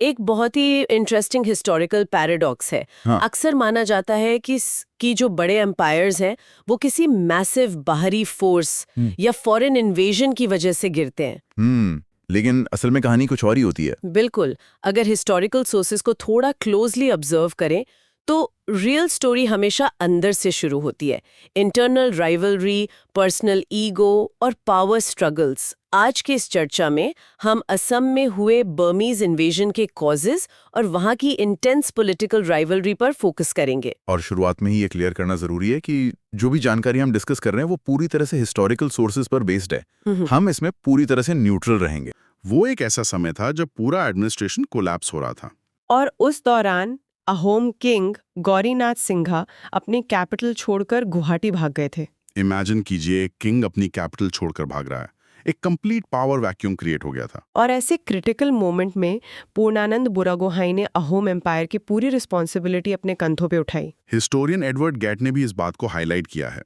एक बहुत ही interesting historical paradox है। हाँ। अक्सर माना जाता है कि जो बड़े एम्पायर्स हैं वो किसी मैसिव बाहरी फोर्स या फॉरेन इन्वेजन की वजह से गिरते हैं। लेकिन असल में कहानी कुछ और ही होती है। बिल्कुल, अगर हिस्टोरिकल सोर्सेज को थोड़ा क्लोजली ऑब्जर्व करें तो रियल स्टोरी हमेशा अंदर से शुरू होती है। इंटरनल राइवलरी, पर्सनल ईगो और पावर स्ट्रगल्स। आज के इस चर्चा में हम असम में हुए बर्मीज इन्वेजन के कॉजेज और वहाँ की इंटेंस पॉलिटिकल राइवलरी पर फोकस करेंगे। और शुरुआत में ही ये क्लियर करना जरूरी है कि जो भी जानकारी हम डिस्कस कर रहे हैं वो पूरी तरह से हिस्टोरिकल सोर्सेज पर बेस्ड है। हम इसमें पूरी तरह से न्यूट्रल रहेंगे। वो एक ऐसा समय था जब पूरा एडमिनिस्ट्रेशन कोलैप्स हो रहा था। और उस दौरान अहोम किंग गौरीनाथ सिंघा अपनी कैपिटल छोड़कर गुवाहाटी भाग गए थे। इमेजिन कीजिए, किंग अपनी कैपिटल छोड़कर भाग रहा है। एक कंप्लीट पावर वैक्यूम क्रिएट हो गया था। और ऐसे क्रिटिकल मोमेंट में पूर्णानंद बुरागोहाई ने अहोम एम्पायर की पूरी रिस्पॉन्सिबिलिटी अपने कंधों पे उठाई। हिस्टोरियन एडवर्ड गेट ने भी इस बात को हाईलाइट किया है।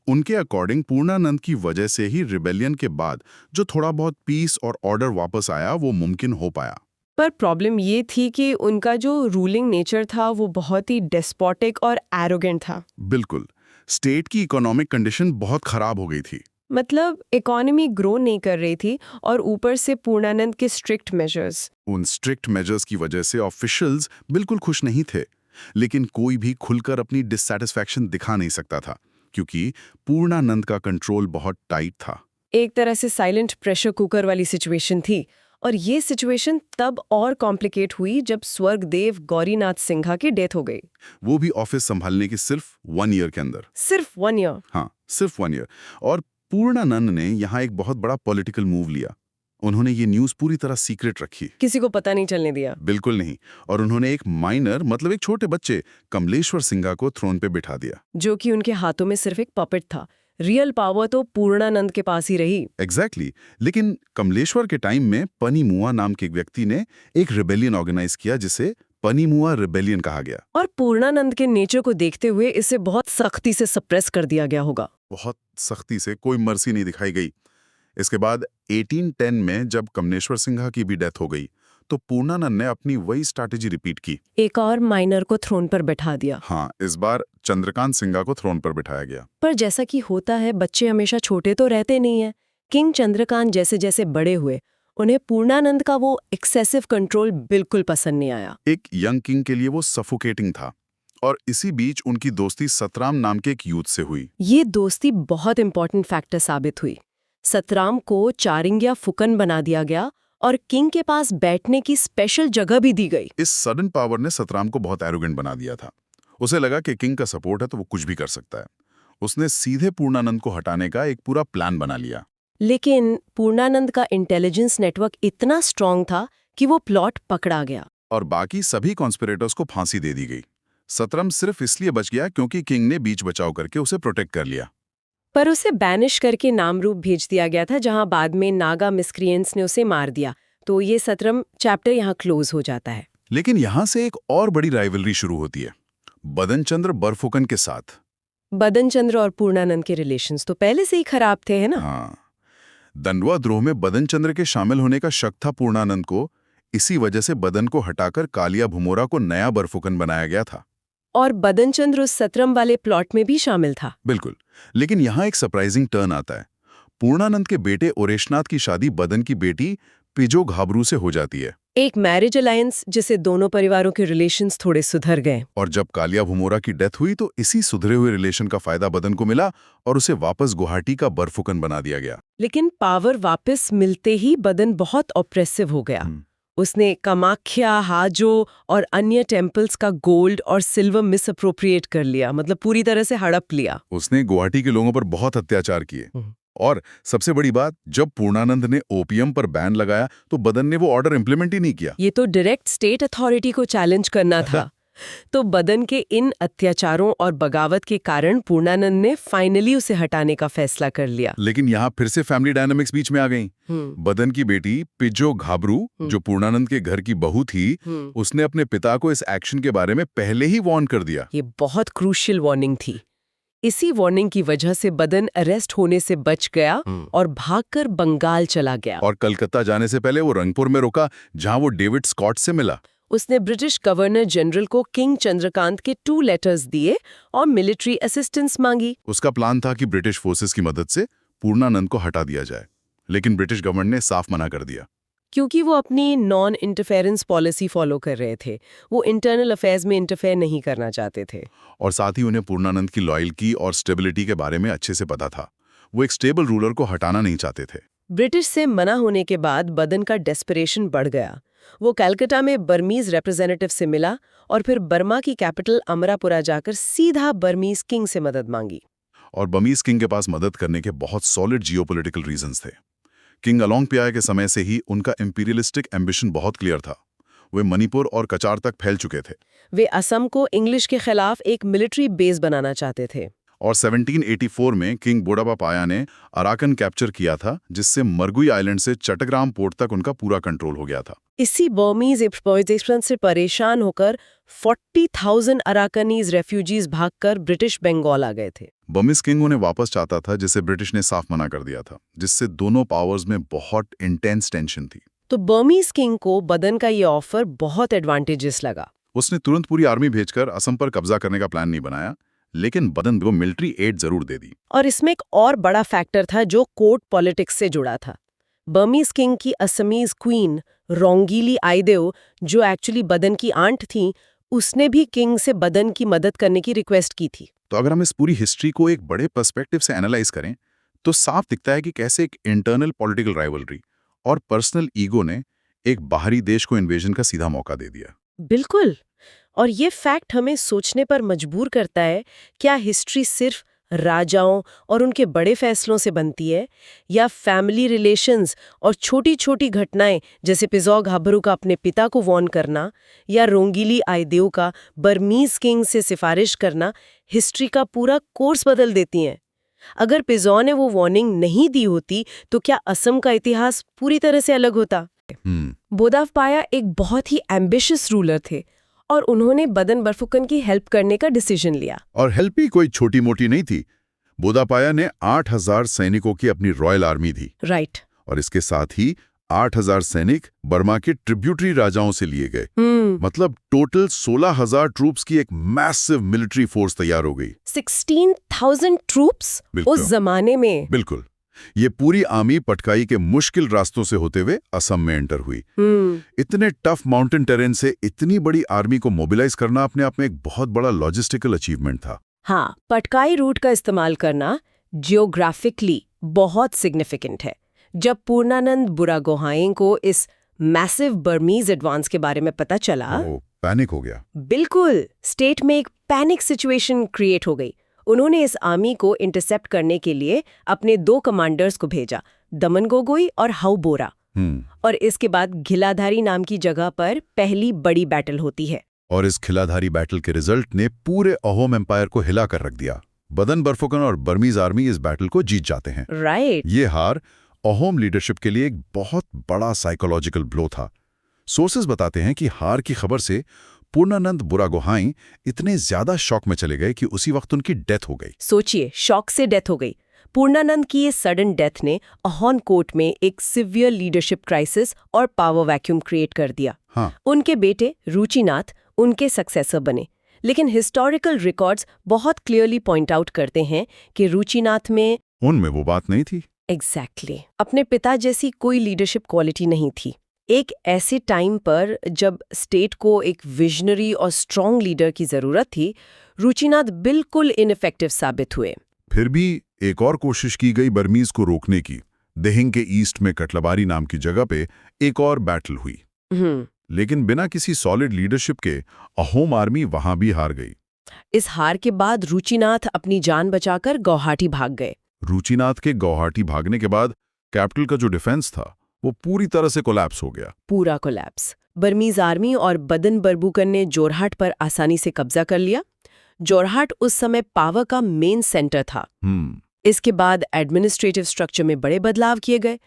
उनके अकॉर्डिंग पूर्णानंद की वजह से ही रिबेलियन के बाद जो थोड़ा बहुत पीस और ऑर्डर वापस आया वो मुमकिन हो पाया। पर प्रॉब्लम ये थी कि उनका जो रूलिंग नेचर था वो बहुत ही डेस्पोटिक और एरोगेंट था। बिल्कुल, स्टेट की इकोनॉमिक कंडीशन बहुत खराब हो गई थी। मतलब इकोनॉमी ग्रो नहीं कर रही थी और ऊपर से पूर्णानंद के स्ट्रिक्ट मेजर्स। उन स्ट्रिक्ट मेजर्स की वजह से ऑफिशियल्स बिल्कुल खुश नहीं थे, लेकिन कोई भी खुलकर अपनी डिससैटिस्फैक्शन दिखा नहीं सकता था क्योंकि पूर्णानंद का कंट्रोल बहुत टाइट था। एक तरह से साइलेंट प्रेशर कुकर वाली सिचुएशन थी। और ये सिचुएशन तब और कॉम्प्लिकेट हुई जब स्वर्गदेव गौरीनाथ सिंघा की डेथ हो गई। वो भी ऑफिस संभालने के सिर्फ 1 ईयर के अंदर। सिर्फ 1 ईयर? हाँ, सिर्फ 1 ईयर। और पूर्णानंद ने यहाँ एक बहुत बड़ा पॉलिटिकल मूव लिया। उन्होंने ये न्यूज़ पूरी तरह सीक्रेट रखी, किसी को पता नहीं चलने दिया। बिल्कुल नहीं। और उन्होंने एक माइनर, मतलब एक छोटे बच्चे कमलेश्वर सिंघा को थ्रोन पे बिठा दिया, जो कि उनके हाथों में सिर्फ एक पपेट था। रियल पावर तो पूर्णानंद के पास ही रही। एग्जैक्टली। लेकिन कमलेश्वर के टाइम में पनीमुआ नाम के एक व्यक्ति ने एक रिबेलियन ऑर्गेनाइज किया जिसे पनीमुआ रिबेलियन कहा गया। और पूर्णानंद के नेचर को देखते हुए इसे बहुत सख्ती से सप्रेस कर दिया गया होगा। बहुत सख्ती से, कोई मर्सी नहीं दिखाई गई। इसके बाद 1810 में जब कमलेश्वर सिंघा की भी डेथ हो गई तो पूर्णानंद ने अपनी वही स्ट्रैटेजी रिपीट की। एक और माइनर को थ्रोन पर बैठा दिया। हाँ, इस बार चंद्रकांत सिंघा को थ्रोन पर बिठाया गया। पर जैसा कि होता है, बच्चे हमेशा छोटे तो रहते नहीं है। किंग चंद्रकांत जैसे जैसे बड़े हुए उन्हें पूर्णानंद का वो एक्सेसिव कंट्रोल बिल्कुल पसंद नहीं आया। एक यंग किंग के लिए वो सफोकेटिंग था। और इसी बीच उनकी दोस्ती सतराम नाम के एक यूथ से हुई। ये दोस्ती बहुत इंपॉर्टेंट फैक्टर साबित हुई। सतराम को चारिंगिया फुकन बना दिया गया और किंग के पास बैठने की स्पेशल जगह भी दी गई। इस सडन पावर ने सतराम को बहुत एरोगेंट बना दिया था। उसे लगा कि किंग का सपोर्ट है तो वो कुछ भी कर सकता है। उसने सीधे पूर्णानंद को हटाने का एक पूरा प्लान बना लिया। लेकिन पूर्णानंद का इंटेलिजेंस नेटवर्क इतना स्ट्रांग था कि वो प्लॉट पकड़ा गया और बाकी सभी कॉन्स्पिरेटर्स को फांसी दे दी गई। सतरम सिर्फ इसलिए बच गया क्योंकि किंग ने बीच बचाव करके उसे प्रोटेक्ट कर लिया। पर उसे बैनिश करके नामरूप भेज दिया गया था, जहां बाद में नागा मिस्क्रिएंट्स ने उसे मार दिया। तो ये सतरम चैप्टर यहाँ क्लोज हो जाता है। लेकिन यहाँ से एक और बड़ी राइवलरी शुरू होती है, बदन चंद्र बरफुकन के साथ। बदन चंद्र और पूर्णानंद के रिलेशंस तो पहले से ही खराब थे, है ना? हाँ, दंडवा द्रोह में बदन चंद्र के शामिल होने का शक था पूर्णानंद को। इसी वजह से बदन को हटाकर कालिया भुमोरा को नया बरफुकन बनाया गया था। और बदन चंद्र उस सतरम वाले प्लॉट में भी शामिल था। बिल्कुल। लेकिन यहाँ एक सरप्राइजिंग टर्न आता है। पूर्णानंद के बेटे ओरेशनाथ की शादी बदन की बेटी पिजो घाबरू से हो जाती है। एक मैरिज अलायंस जिसे दोनों परिवारों के रिलेशंस थोड़े सुधर गए। और जब कालिया भुमोरा की डेथ हुई तो इसी सुधरे हुए रिलेशन का फायदा बदन को मिला और उसे वापस गुवाहाटी का बरफुकन बना दिया गया। लेकिन पावर वापस मिलते ही बदन बहुत ऑप्रेसिव हो गया। उसने कामाख्या, हाजो और अन्य टेम्पल्स का गोल्ड और सिल्वर मिस अप्रोप्रिएट कर लिया, मतलब पूरी तरह से हड़प लिया। उसने गुवाहाटी के लोगों पर बहुत अत्याचार किए। और सबसे बड़ी बात, जब पूर्णानंद ने ओपियम पर बैन लगाया तो बदन ने वो ऑर्डर इंप्लीमेंट ही नहीं किया। ये तो डायरेक्ट स्टेट अथॉरिटी को चैलेंज करना था। तो बदन के इन अत्याचारों और बगावत के कारण पूर्णानंद ने फाइनली उसे हटाने का फैसला कर लिया। लेकिन यहाँ फिर से फैमिली डायनामिक्स बीच में आ गईं। बदन की बेटी पिजो घाबरू, जो पूर्णानंद के घर की बहू थी, उसने अपने पिता को इस एक्शन के बारे में पहले ही वार्न कर दिया। ये बहुत क्रूशियल वार्निंग थी। इसी वार्निंग की वजह से बदन अरेस्ट होने से बच गया और भागकर बंगाल चला गया। और कलकत्ता जाने से पहले वो रंगपुर में रुका, जहां वो डेविड स्कॉट से मिला। उसने ब्रिटिश गवर्नर जनरल को किंग चंद्रकांत के 2 लेटर्स दिए और मिलिट्री असिस्टेंस मांगी। उसका प्लान था कि ब्रिटिश फोर्सेस की मदद से पूर्णानंद को हटा दिया जाए, लेकिन ब्रिटिश गवर्नमेंट ने साफ मना कर दिया। क्योंकि वो अपनी नॉन इंटरफेरेंस पॉलिसी फॉलो कर रहे थे। वो इंटरनल अफेयर्स में इंटरफेयर नहीं करना चाहते थे। और साथ ही उन्हें पूर्णानंद की लॉयल्टी और स्टेबिलिटी के बारे में अच्छे से पता था। वो एक स्टेबल रूलर को हटाना नहीं चाहते थे। ब्रिटिश से मना होने के बाद बदन का डेस्परेशन बढ़ गया। वो कलकत्ता में बर्मीज रिप्रेजेंटेटिव से मिला और फिर बर्मा की कैपिटल अमरापुरा जाकर सीधा बर्मीज किंग से मदद मांगी। और बर्मीज किंग के पास मदद करने के बहुत सॉलिड जियोपॉलिटिकल रीजंस थे। किंग अलोंगपियाय के समय से ही उनका इंपीरियलिस्टिक एम्बिशन बहुत क्लियर था। वे मणिपुर और कचार तक फैल चुके थे। वे असम को इंग्लिश के खिलाफ एक मिलिट्री बेस बनाना चाहते थे। और 1784 में किंग बोडापा पाया ने अराकन कैप्चर किया था, जिससे मरगुई आइलैंड से चट्टग्राम पोर्ट तक उनका पूरा कंट्रोल हो गया था। इसी बर्मीज एक्सप्लॉयटेशन से परेशान होकर 40,000 अराकनीज रेफ्यूजीज भागकर ब्रिटिश बंगाल आ गए थे। बर्मीज किंग उन्हें वापस चाहता था, जिसे ब्रिटिश ने साफ मना कर दिया था, जिससे दोनों पावर्स में बहुत इंटेंस टेंशन थी। तो बर्मीज किंग को बदन का ये ऑफर बहुत एडवांटेजेस लगा। उसने तुरंत पूरी आर्मी भेजकर असम पर कब्जा करने का प्लान नहीं बनाया, लेकिन बदन को मिलिट्री एड जरूर दे दी। और इसमें एक और बड़ा फैक्टर था जो कोर्ट पॉलिटिक्स से जुड़ा था। बर्मीज किंग की असमीज क्वीन रोंगीली आइदेओ, जो एक्चुअली बदन की आंट थी, उसने भी किंग से बदन की मदद करने की रिक्वेस्ट की थी। तो अगर हम इस पूरी हिस्ट्री को एक बड़े पर्सपेक्टिव से एनालाइज करें, तो साफ दिखता है कि कैसे एक इंटरनल पॉलिटिकल राइवलरी और पर्सनल ईगो ने एक बाहरी देश को इन्वेजन का सीधा मौका दे दिया। बिल्कुल। और ये फैक्ट हमें सोचने पर मजबूर करता है, क्या हिस्ट्री सिर्फ राजाओं और उनके बड़े फैसलों से बनती है, या फैमिली रिलेशंस और छोटी छोटी घटनाएं जैसे पिजोग हाबरू का अपने पिता को वॉर्न करना या रोंगीली आइदेओ का बर्मीज किंग से सिफारिश करना हिस्ट्री का पूरा कोर्स बदल देती हैं। अगर पिजो ने वो वार्निंग नहीं दी होती तो क्या असम का इतिहास पूरी तरह से अलग होता? बोदापाया एक बहुत ही एम्बिशियस रूलर थे और उन्होंने बदन बरफुकन की हेल्प करने का डिसीजन लिया। और हेल्प भी कोई छोटी मोटी नहीं थी। बोदापाया ने 8,000 सैनिकों की अपनी रॉयल आर्मी दी। राइट। और इसके साथ ही 8,000 सैनिक बर्मा के ट्रिब्यूटरी राजाओं से लिए गए। मतलब टोटल 16,000 ट्रूप्स की एक मैसिव मिलिट्री फोर्स तैयार हो गई। 16,000 ट्रूप्स उस जमाने में। बिल्कुल। ये पूरी आर्मी पटकाई के मुश्किल रास्तों से होते हुए असम में एंटर हुई। इतने टफ माउंटेन टेरेन से इतनी बड़ी आर्मी को मोबिलाइज करना अपने आप में एक बहुत बड़ा लॉजिस्टिकल अचीवमेंट था। हाँ, पटकाई रूट का इस्तेमाल करना जियोग्राफिकली बहुत सिग्निफिकेंट है। जब पूर्णानंद बुरागोहाई को इस मैसिव बर्मीज एडवांस के बारे में पता चला, पैनिक हो गया। बिल्कुल, स्टेट में एक पैनिक सिचुएशन क्रिएट हो गई। उन्होंने इस आर्मी को इंटरसेप्ट करने के लिए अपने 2 कमांडर्स को भेजा, दमन गोगोई और हाउ बोरा। और इसके बाद घिलाधारी नाम की जगह पर पहली बड़ी बैटल होती है। और इस खिलाधारी बैटल के रिजल्ट ने पूरे अहोम एम्पायर को हिला कर रख दिया। बदन बरफुकन और बर्मीज आर्मी इस बैटल को जीत जाते हैं। राइट। ये हार अहोम लीडरशिप के लिए एक बहुत बड़ा साइकोलॉजिकल ब्लो था। सोर्सेज बताते हैं कि हार की खबर से पूर्णानंद बुरागोहाई इतने ज्यादा शॉक में चले गए कि उसी वक्त उनकी डेथ हो गई। सोचिए, शॉक से डेथ हो गई। पूर्णानंद की ये सडन डेथ ने अहोम कोर्ट में एक सिवियर लीडरशिप क्राइसिस और पावर वैक्यूम क्रिएट कर दिया। हाँ। उनके बेटे रुचिनाथ उनके सक्सेसर बने, लेकिन हिस्टोरिकल रिकॉर्ड्स बहुत क्लियरली पॉइंट आउट करते हैं कि रुचिनाथ में उनमें वो बात नहीं थी। एग्जैक्टली अपने पिता जैसी कोई लीडरशिप क्वालिटी नहीं थी। एक ऐसे टाइम पर जब स्टेट को एक विजनरी और स्ट्रॉन्ग लीडर की जरूरत थी, रुचिनाथ बिल्कुल इनइफेक्टिव साबित हुए। फिर भी एक और कोशिश की गई बर्मीज को रोकने की। देहिंग के ईस्ट में कटलबारी नाम की जगह पे एक और बैटल हुई, लेकिन बिना किसी सॉलिड लीडरशिप के अहोम आर्मी वहां भी हार गई। इस हार के बाद रुचिनाथ अपनी जान बचाकर गौहाटी भाग गए। रुचिनाथ के गौहाटी भागने के बाद कैपिटल का जो डिफेंस था वो पूरी तरह से कोलैप्स हो गया। पूरा कोलैप्स। बर्मीज आर्मी और बदन बरबुकन ने जोरहाट पर आसानी से कब्जा कर लिया। जोरहाट उस समय पावर का मेन सेंटर था। इसके बाद एडमिनिस्ट्रेटिव स्ट्रक्चर में बड़े बदलाव किए गए।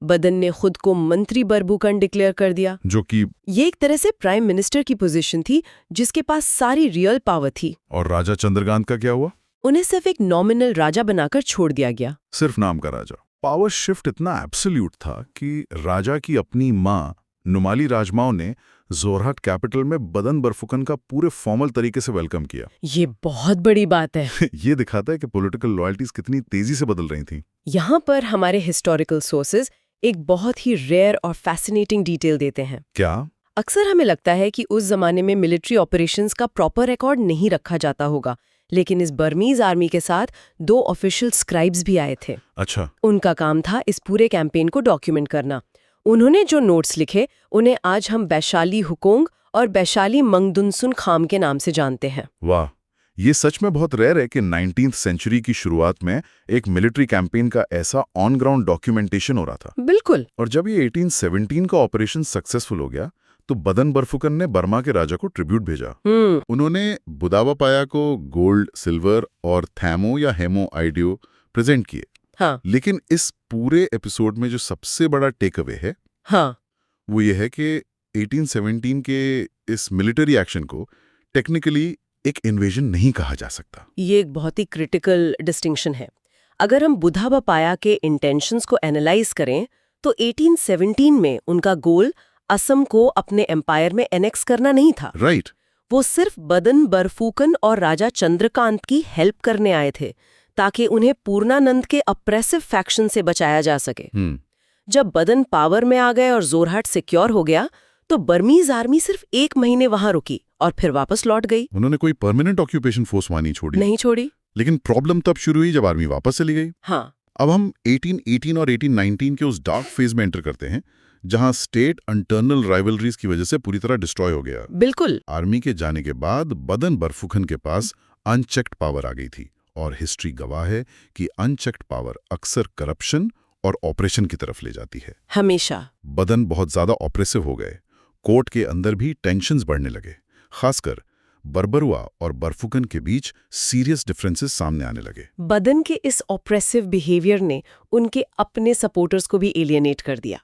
बदन ने खुद को मंत्री बरबुकन डिक्लेयर कर दिया, जो कि ये एक तरह से प्राइम मिनिस्टर की पोजीशन थी जिसके पास सारी रियल पावर थी। और राजा चंद्रकांत का क्या हुआ? उन्हें सिर्फ एक नॉमिनल राजा बनाकर छोड़ दिया गया। सिर्फ नाम का राजा। पावर शिफ्ट इतना एब्सोल्यूट था कि राजा की अपनी माँ नुमाली राजमाओं ने जोरहाट कैपिटल में बदन बरफुकन का पूरे फॉर्मल तरीके से वेलकम किया। ये बहुत बड़ी बात है। ये दिखाता है कि पॉलिटिकल लॉयल्टीज कितनी तेजी से बदल रही थीं। यहाँ पर हमारे हिस्टोरिकल सोर्सेज एक बहुत ही रेयर और फैसिनेटिंग डिटेल देते हैं। क्या? अक्सर हमें लगता है कि उस जमाने में मिलिट्री ऑपरेशंस का प्रॉपर रिकॉर्ड नहीं रखा जाता होगा, लेकिन इस बर्मीज आर्मी के साथ 2 ऑफिशियल स्क्राइब्स भी आए थे। अच्छा। उनका काम था इस पूरे कैंपेन को डॉक्यूमेंट करना। उन्होंने जो नोट्स लिखे उन्हें आज हम वैशाली हुकोंग और वैशाली मंगदुनसुन खाम के नाम से जानते हैं। वाह, ये सच में बहुत रेयर है कि 19th सेंचुरी की शुरुआत में एक मिलिट्री कैंपेन का ऐसा ऑन ग्राउंड डॉक्यूमेंटेशन हो रहा था। बिल्कुल। और जब ये 1817 का ऑपरेशन सक्सेसफुल हो गया तो बदन बरफुकन ने बर्मा के राजा को ट्रिब्यूट भेजा। उन्होंने बुदावापाया को गोल्ड, सिल्वर और थैमो या हेमो आइडियो प्रेजेंट किए। हाँ। लेकिन इस पूरे एपिसोड में जो सबसे बड़ा टेक अवे है, हाँ, वो ये है कि 1817 के इस मिलिट्री एक्शन को टेक्निकली एक इन्वेजन नहीं कहा जा सकता। ये एक बहुत ही क्रिटिकल डिस्टिंक्शन है। अगर हम बुदावापाया के इंटेंशंस को एनालाइज करें तो 1817 में उनका गोल असम को अपने एम्पायर में एनेक्स करना नहीं था। राइट। वो सिर्फ बदन बरफुकन और राजा चंद्रकांत की हेल्प करने आए थे ताकि उन्हें पूर्णानंद के अप्रेसिव फैक्शन से बचाया जा सके। जब बदन पावर में आ गए और जोरहाट सिक्योर हो गया तो बर्मीज आर्मी सिर्फ 1 महीने वहां रुकी और फिर वापस लौट गई। उन्होंने कोई परमानेंट ऑक्यूपेशन फोर्स वहां नहीं छोड़ी। लेकिन प्रॉब्लम तब शुरू हुई जब आर्मी वापस चली गई। हाँ। अब हम 1818 और 1819 के उस डार्क फेज में एंटर करते हैं जहां स्टेट इंटरनल राइवलरीज की वजह से पूरी तरह डिस्ट्रॉय हो गया। बिल्कुल। आर्मी के जाने के बाद बदन बरफुकन के पास अनचेक्ड पावर आ गई थी और हिस्ट्री गवाह है कि अनचेक्ड पावर अक्सर करप्शन और ऑपरेशन की तरफ ले जाती है। हमेशा। बदन बहुत ज्यादा ऑपरेसिव हो गए। कोर्ट के अंदर भी टेंशन्स बढ़ने लगे। खासकर बरबरुआ और बरफुकन के बीच सीरियस डिफरेंसेस सामने आने लगे। बदन के इस ऑपरेसिव बिहेवियर ने उनके अपने सपोर्टर्स को भी एलियनेट कर दिया।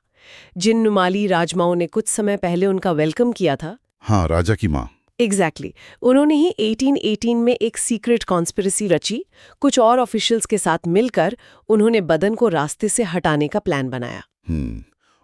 जिन नुमाली राजमाओं ने कुछ समय पहले उनका वेलकम किया था, हाँ, राजा की माँ। एग्जैक्टली उन्होंने ही 1818 में एक सीक्रेट कॉन्स्पिरेसी रची। कुछ और ऑफिशियल्स के साथ मिलकर उन्होंने बदन को रास्ते से हटाने का प्लान बनाया।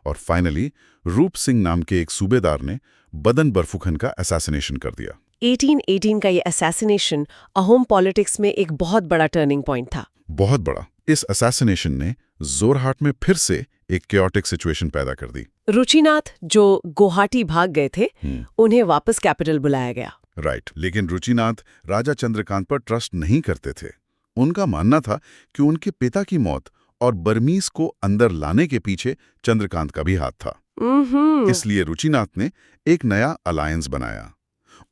और फाइनली रूप सिंह नाम के एक सूबेदार ने बदन बरफुकन का असैसिनेशन कर दिया। 1818 का ये असैसिनेशन अहोम पॉलिटिक्स में एक बहुत बड़ा टर्निंग पॉइंट था। बहुत बड़ा। इस असैसिनेशन ने जोरहाट में फिर से एक कैओटिक सिचुएशन पैदा कर दी। रुचिनाथ, जो गुवाहाटी भाग गए थे, उन्हें वापस कैपिटल बुलाया गया। राइट। लेकिन रुचिनाथ राजा चंद्रकांत पर ट्रस्ट नहीं करते थे। उनका मानना था कि उनके पिता की मौत और बर्मीज को अंदर लाने के पीछे चंद्रकांत का भी हाथ था। इसलिए रुचिनाथ ने एक नया अलायंस बनाया।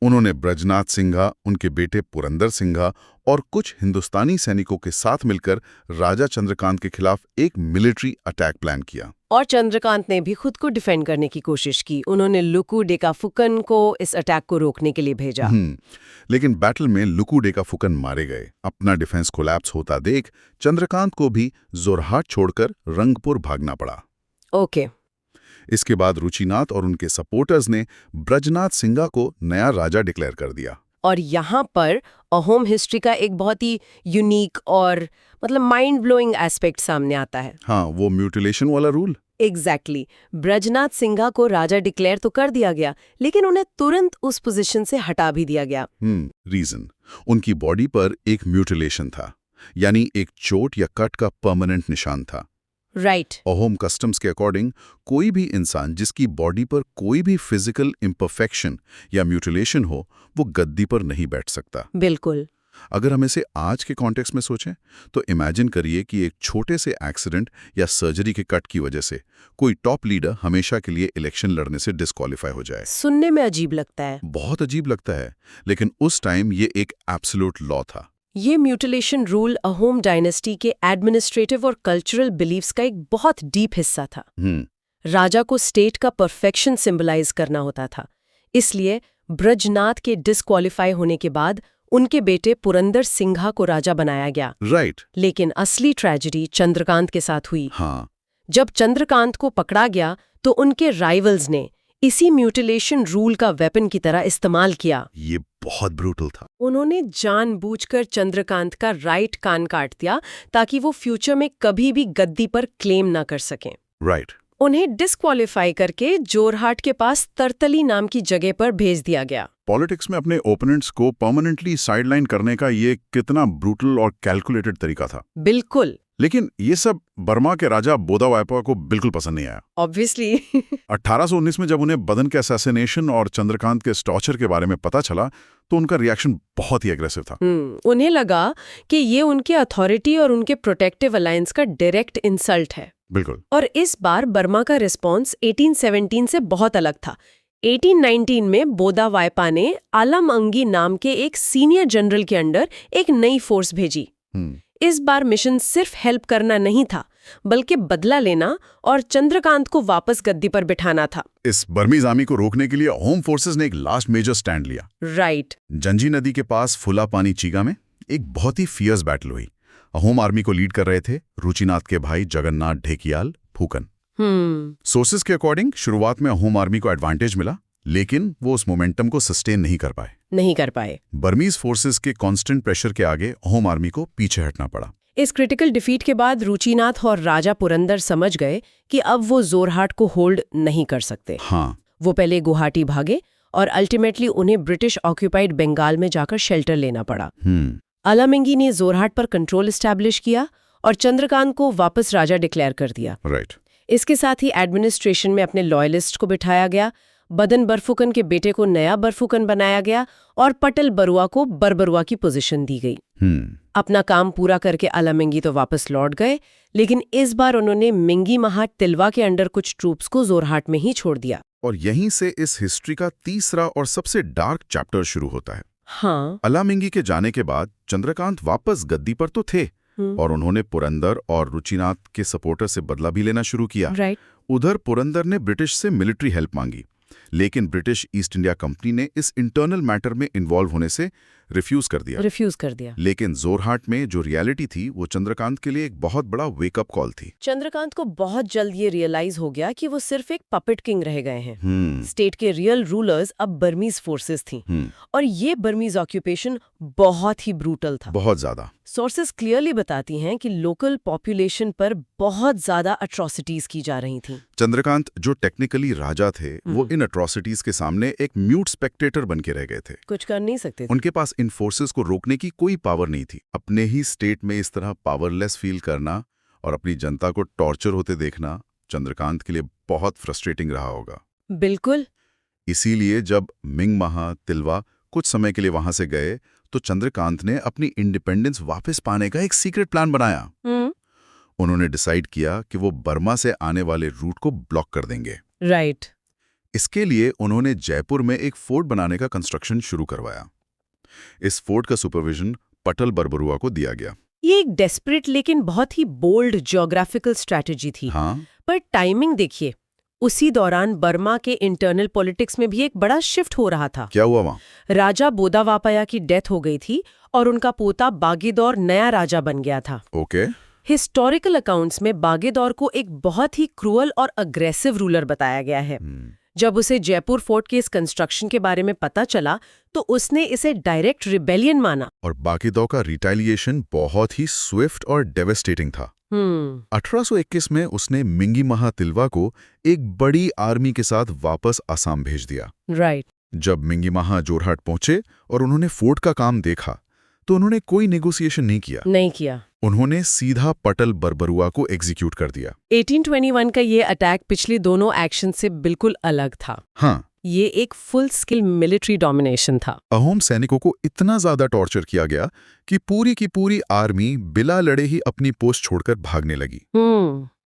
उन्होंने ब्रजनाथ सिंघा, उनके बेटे पुरंदर सिंघा और कुछ हिंदुस्तानी सैनिकों के साथ मिलकर राजा चंद्रकांत के खिलाफ एक मिलिट्री अटैक प्लान किया। और चंद्रकांत ने भी खुद को डिफेंड करने की कोशिश की। उन्होंने लुकू डेका फुकन को इस अटैक को रोकने के लिए भेजा। लेकिन बैटल में लुकू डेका फुकन मारे गए। अपना डिफेंस कोलैप्स होता देख चंद्रकांत को भी जोरहाट छोड़कर रंगपुर भागना पड़ा। ओके। इसके बाद रुचिनाथ और उनके सपोर्टर्स ने ब्रजनाथ सिंघा को नया राजा डिक्लेयर कर दिया। और यहाँ पर अहोम हिस्ट्री का एक बहुत ही यूनिक और माइंड ब्लोइंग एस्पेक्ट सामने आता है। हाँ, वो म्यूटिलेशन वाला रूल। एग्जैक्टली। ब्रजनाथ सिंघा को राजा डिक्लेयर तो कर दिया गया, लेकिन उन्हें तुरंत उस पोजीशन से हटा भी दिया गया। रीजन, उनकी बॉडी पर एक म्यूटिलेशन था, यानी एक चोट या कट का परमानेंट निशान था। राइट। अहोम कस्टम्स के अकॉर्डिंग कोई भी इंसान जिसकी बॉडी पर कोई भी फिजिकल इम्परफेक्शन या म्यूटिलेशन हो, वो गद्दी पर नहीं बैठ सकता। बिल्कुल। अगर हम इसे आज के कॉन्टेक्स्ट में सोचें तो इमेजिन करिए कि एक छोटे से एक्सीडेंट या सर्जरी के कट की वजह से कोई टॉप लीडर हमेशा के लिए इलेक्शन लड़ने से डिस्क्वालीफाई हो जाए। सुनने में अजीब लगता है। बहुत अजीब लगता है, लेकिन उस टाइम ये एक एब्सोल्यूट लॉ था। ये म्यूटिलेशन रूल अहोम डायनेस्टी के एडमिनिस्ट्रेटिव और कल्चरल बिलीव्स का एक बहुत डीप हिस्सा था। राजा को स्टेट का परफेक्शन सिंबलाइज करना होता था। इसलिए ब्रजनाथ के डिस्क्वालीफाई होने के बाद उनके बेटे पुरंदर सिंघा को राजा बनाया गया। राइट। लेकिन असली ट्रेजेडी चंद्रकांत के साथ हुई। हाँ। जब चंद्रकांत को पकड़ा गया तो उनके राइवल्स ने इसी म्यूटिलेशन रूल का वेपन की तरह इस्तेमाल किया। ये बहुत ब्रूटल था। उन्होंने जानबूझकर चंद्रकांत का राइट कान काट दिया ताकि वो फ्यूचर में कभी भी गद्दी पर क्लेम ना कर सकें। राइट। उन्हें डिस्क्वालीफाई करके जोरहाट के पास तरतली नाम की जगह पर भेज दिया गया। पॉलिटिक्स में अपने ओपोनेंट्स को परमानेंटली साइडलाइन करने का ये कितना ब्रूटल और कैलकुलेटेड तरीका था। बिल्कुल। लेकिन ये सब बर्मा के राजा बोदावायपा को बिल्कुल पसंद नहीं आया। ऑब्वियसली 1819 में जब उन्हें बदन के असैसिनेशन और चंद्रकांत के टॉर्चर के बारे में पता चला तो उनका रिएक्शन बहुत ही एग्रेसिव था। उन्हें लगा कि ये उनके अथॉरिटी और उनके प्रोटेक्टिव अलायंस का डायरेक्ट इंसल्ट है। बिल्कुल। और इस बार बर्मा का रिस्पॉन्स 1817 से बहुत अलग था। 1819 में बोदावायपा ने आलमअंगी नाम के एक सीनियर जनरल के अंडर एक नई फोर्स भेजी। इस बार मिशन सिर्फ हेल्प करना नहीं था, बल्कि बदला लेना और चंद्रकांत को वापस गद्दी पर बिठाना था। इस बर्मीज आर्मी को रोकने के लिए होम फोर्सेस ने एक लास्ट मेजर स्टैंड लिया। राइट। जंजी नदी के पास फुलापानी चीगा में एक बहुत ही फियर्स बैटल हुई। होम आर्मी को लीड कर रहे थे रुचिनाथ के भाई जगन्नाथ ढेकियाल फूकन। सोर्सेस के अकॉर्डिंग शुरुआत में होम आर्मी को एडवांटेज मिला, लेकिन वो उस मोमेंटम को सस्टेन नहीं कर पाए। बर्मीज फोर्सेस के कांस्टेंट प्रेशर के आगे होम आर्मी को पीछे हटना पड़ा। इस क्रिटिकल डिफीट के बाद रुचिनाथ और राजा पुरंदर समझ गए कि अब वो जोरहाट को होल्ड नहीं कर सकते। हाँ। वो पहले गुवाहाटी भागे और अल्टीमेटली उन्हें ब्रिटिश ऑक्यूपाइड बंगाल में जाकर शेल्टर लेना पड़ा। आलमअंगी ने जोरहाट पर कंट्रोल एस्टैब्लिश किया और चंद्रकांत को वापस राजा डिक्लेयर कर दिया। राइट। इसके साथ ही एडमिनिस्ट्रेशन में अपने लॉयलिस्ट को बिठाया गया, बदन बरफुकन के बेटे को नया बरफुकन बनाया गया और पटल बरुआ को बरबरुआ की पोजीशन दी गई। अपना काम पूरा करके आलमअंगी तो वापस लौट गए, लेकिन इस बार उन्होंने मिंगी महा तिलवा के अंडर कुछ ट्रूप्स को जोरहाट में ही छोड़ दिया। और यहीं से इस हिस्ट्री का तीसरा और सबसे डार्क चैप्टर शुरू होता है। हाँ। आलमअंगी के जाने के बाद चंद्रकांत वापस गद्दी पर तो थे और उन्होंने पुरंदर और रुचिनाथ के सपोर्टर से बदला भी लेना शुरू किया। राइट। उधर पुरंदर ने ब्रिटिश से मिलिट्री हेल्प मांगी, लेकिन ब्रिटिश ईस्ट इंडिया कंपनी ने इस इंटरनल मैटर में इन्वॉल्व होने से रिफ्यूज कर दिया। लेकिन जोरहाट में जो रियलिटी थी वो चंद्रकांत के लिए एक बहुत बड़ा वेकअप कॉल थी। चंद्रकांत को बहुत जल्द ये रियलाइज हो गया कि वो सिर्फ एक पपेट किंग रह गए हैं। स्टेट के रियल रूलर्स अब बर्मीज फोर्सेस थी और ये बर्मीज ऑक्यूपेशन बहुत ही ब्रूटल था। बहुत ज्यादा। सोर्सेस क्लियरली बताती हैं कि लोकल पॉपुलेशन पर बहुत ज्यादा अट्रॉसिटीज की जा रही थी। चंद्रकांत जो टेक्निकली राजा थे वो इन अट्रॉसिटीज के सामने एक म्यूट स्पेक्टेटर बन के रह गए थे। कुछ कर नहीं सकते थे। उनके पास इन फोर्सेस को रोकने की कोई पावर नहीं थी। अपने ही स्टेट में इस तरह पावरलेस फील करना और अपनी जनता को टॉर्चर होते देखना चंद्रकांत के लिए बहुत फ्रस्ट्रेटिंग रहा होगा। बिल्कुल। इसीलिए जब मिंग महा तिलवा कुछ समय के लिए वहां से गए तो चंद्रकांत ने अपनी इंडिपेंडेंस वापस पाने का एक सीक्रेट प्लान बनाया। उन्होंने डिसाइड किया कि वो बर्मा से आने वाले रूट को ब्लॉक कर देंगे। राइट। इसके लिए उन्होंने जयपुर में एक फोर्ट बनाने का कंस्ट्रक्शन शुरू करवाया। इस फोर्ट का सुपरविजन पटल बरबरुआ को दिया गया। ये एक डेस्परेट लेकिन बहुत ही बोल्ड ज्योग्राफिकल स्ट्रैटेजी थी। हाँ। पर टाइमिंग देखिए, उसी दौरान बर्मा के इंटरनल पॉलिटिक्स में भी एक बड़ा शिफ्ट हो रहा था। क्या हुआ वहाँ? राजा बोदावापाया की डेथ हो गई थी और उनका पोता बागेदौर नया राजा बन गया था। ओके। हिस्टोरिकल अकाउंट्स में बागेदौर को एक बहुत ही क्रूअल और अग्रेसिव रूलर बताया गया है। जब उसे जयपुर फोर्ट के इस कंस्ट्रक्शन के बारे में पता चला तो उसने इसे डायरेक्ट रिबेलियन माना। और बागेदौर का रिटेलिएशन बहुत ही स्विफ्ट और डेवेस्टेटिंग था। 1821 में उसने मिंगी महा तिलवा को एक बड़ी आर्मी के साथ वापस असम भेज दिया। राइट। जब मिंगी महा जोरहाट पहुंचे और उन्होंने फोर्ट का काम देखा तो उन्होंने कोई नेगोशिएशन नहीं किया। उन्होंने सीधा पटल बरबरुआ को एग्जीक्यूट कर दिया। 1821 का ये अटैक पिछले दोनों एक्शन से बिल्कुल अलग था। हाँ। ये एक फुल स्किल मिलिट्री डोमिनेशन था। अहोम सैनिकों को इतना ज्यादा टॉर्चर किया गया कि पूरी की पूरी आर्मी बिला लड़े ही अपनी पोस्ट छोड़कर भागने लगी।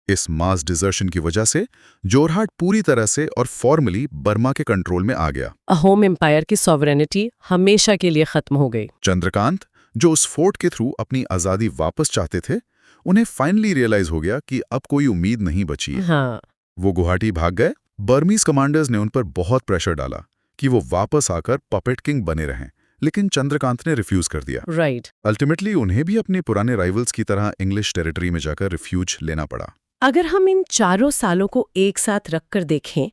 इस मास डिजर्शन की वजह से जोरहाट पूरी तरह से और फॉर्मली बर्मा के कंट्रोल में आ गया। अहोम एम्पायर की सॉवरेनिटी हमेशा के लिए खत्म हो गई। चंद्रकांत, जो उस फोर्ट के थ्रू अपनी आजादी वापस चाहते थे, उन्हें फाइनली रियलाइज हो गया कि अब कोई उम्मीद नहीं बची। हाँ। वो गुवाहाटी भाग गए। बर्मीज कमांडर्स ने उन पर बहुत प्रेशर डाला कि वो वापस आकर पपेट किंग बने रहें, लेकिन चंद्रकांत ने रिफ्यूज कर दिया। राइट। अल्टीमेटली उन्हें भी अपने पुराने राइवल्स की तरह इंग्लिश टेरिटरी में जाकर रिफ्यूज लेना पड़ा। अगर हम इन चारों सालों को एक साथ रखकर देखें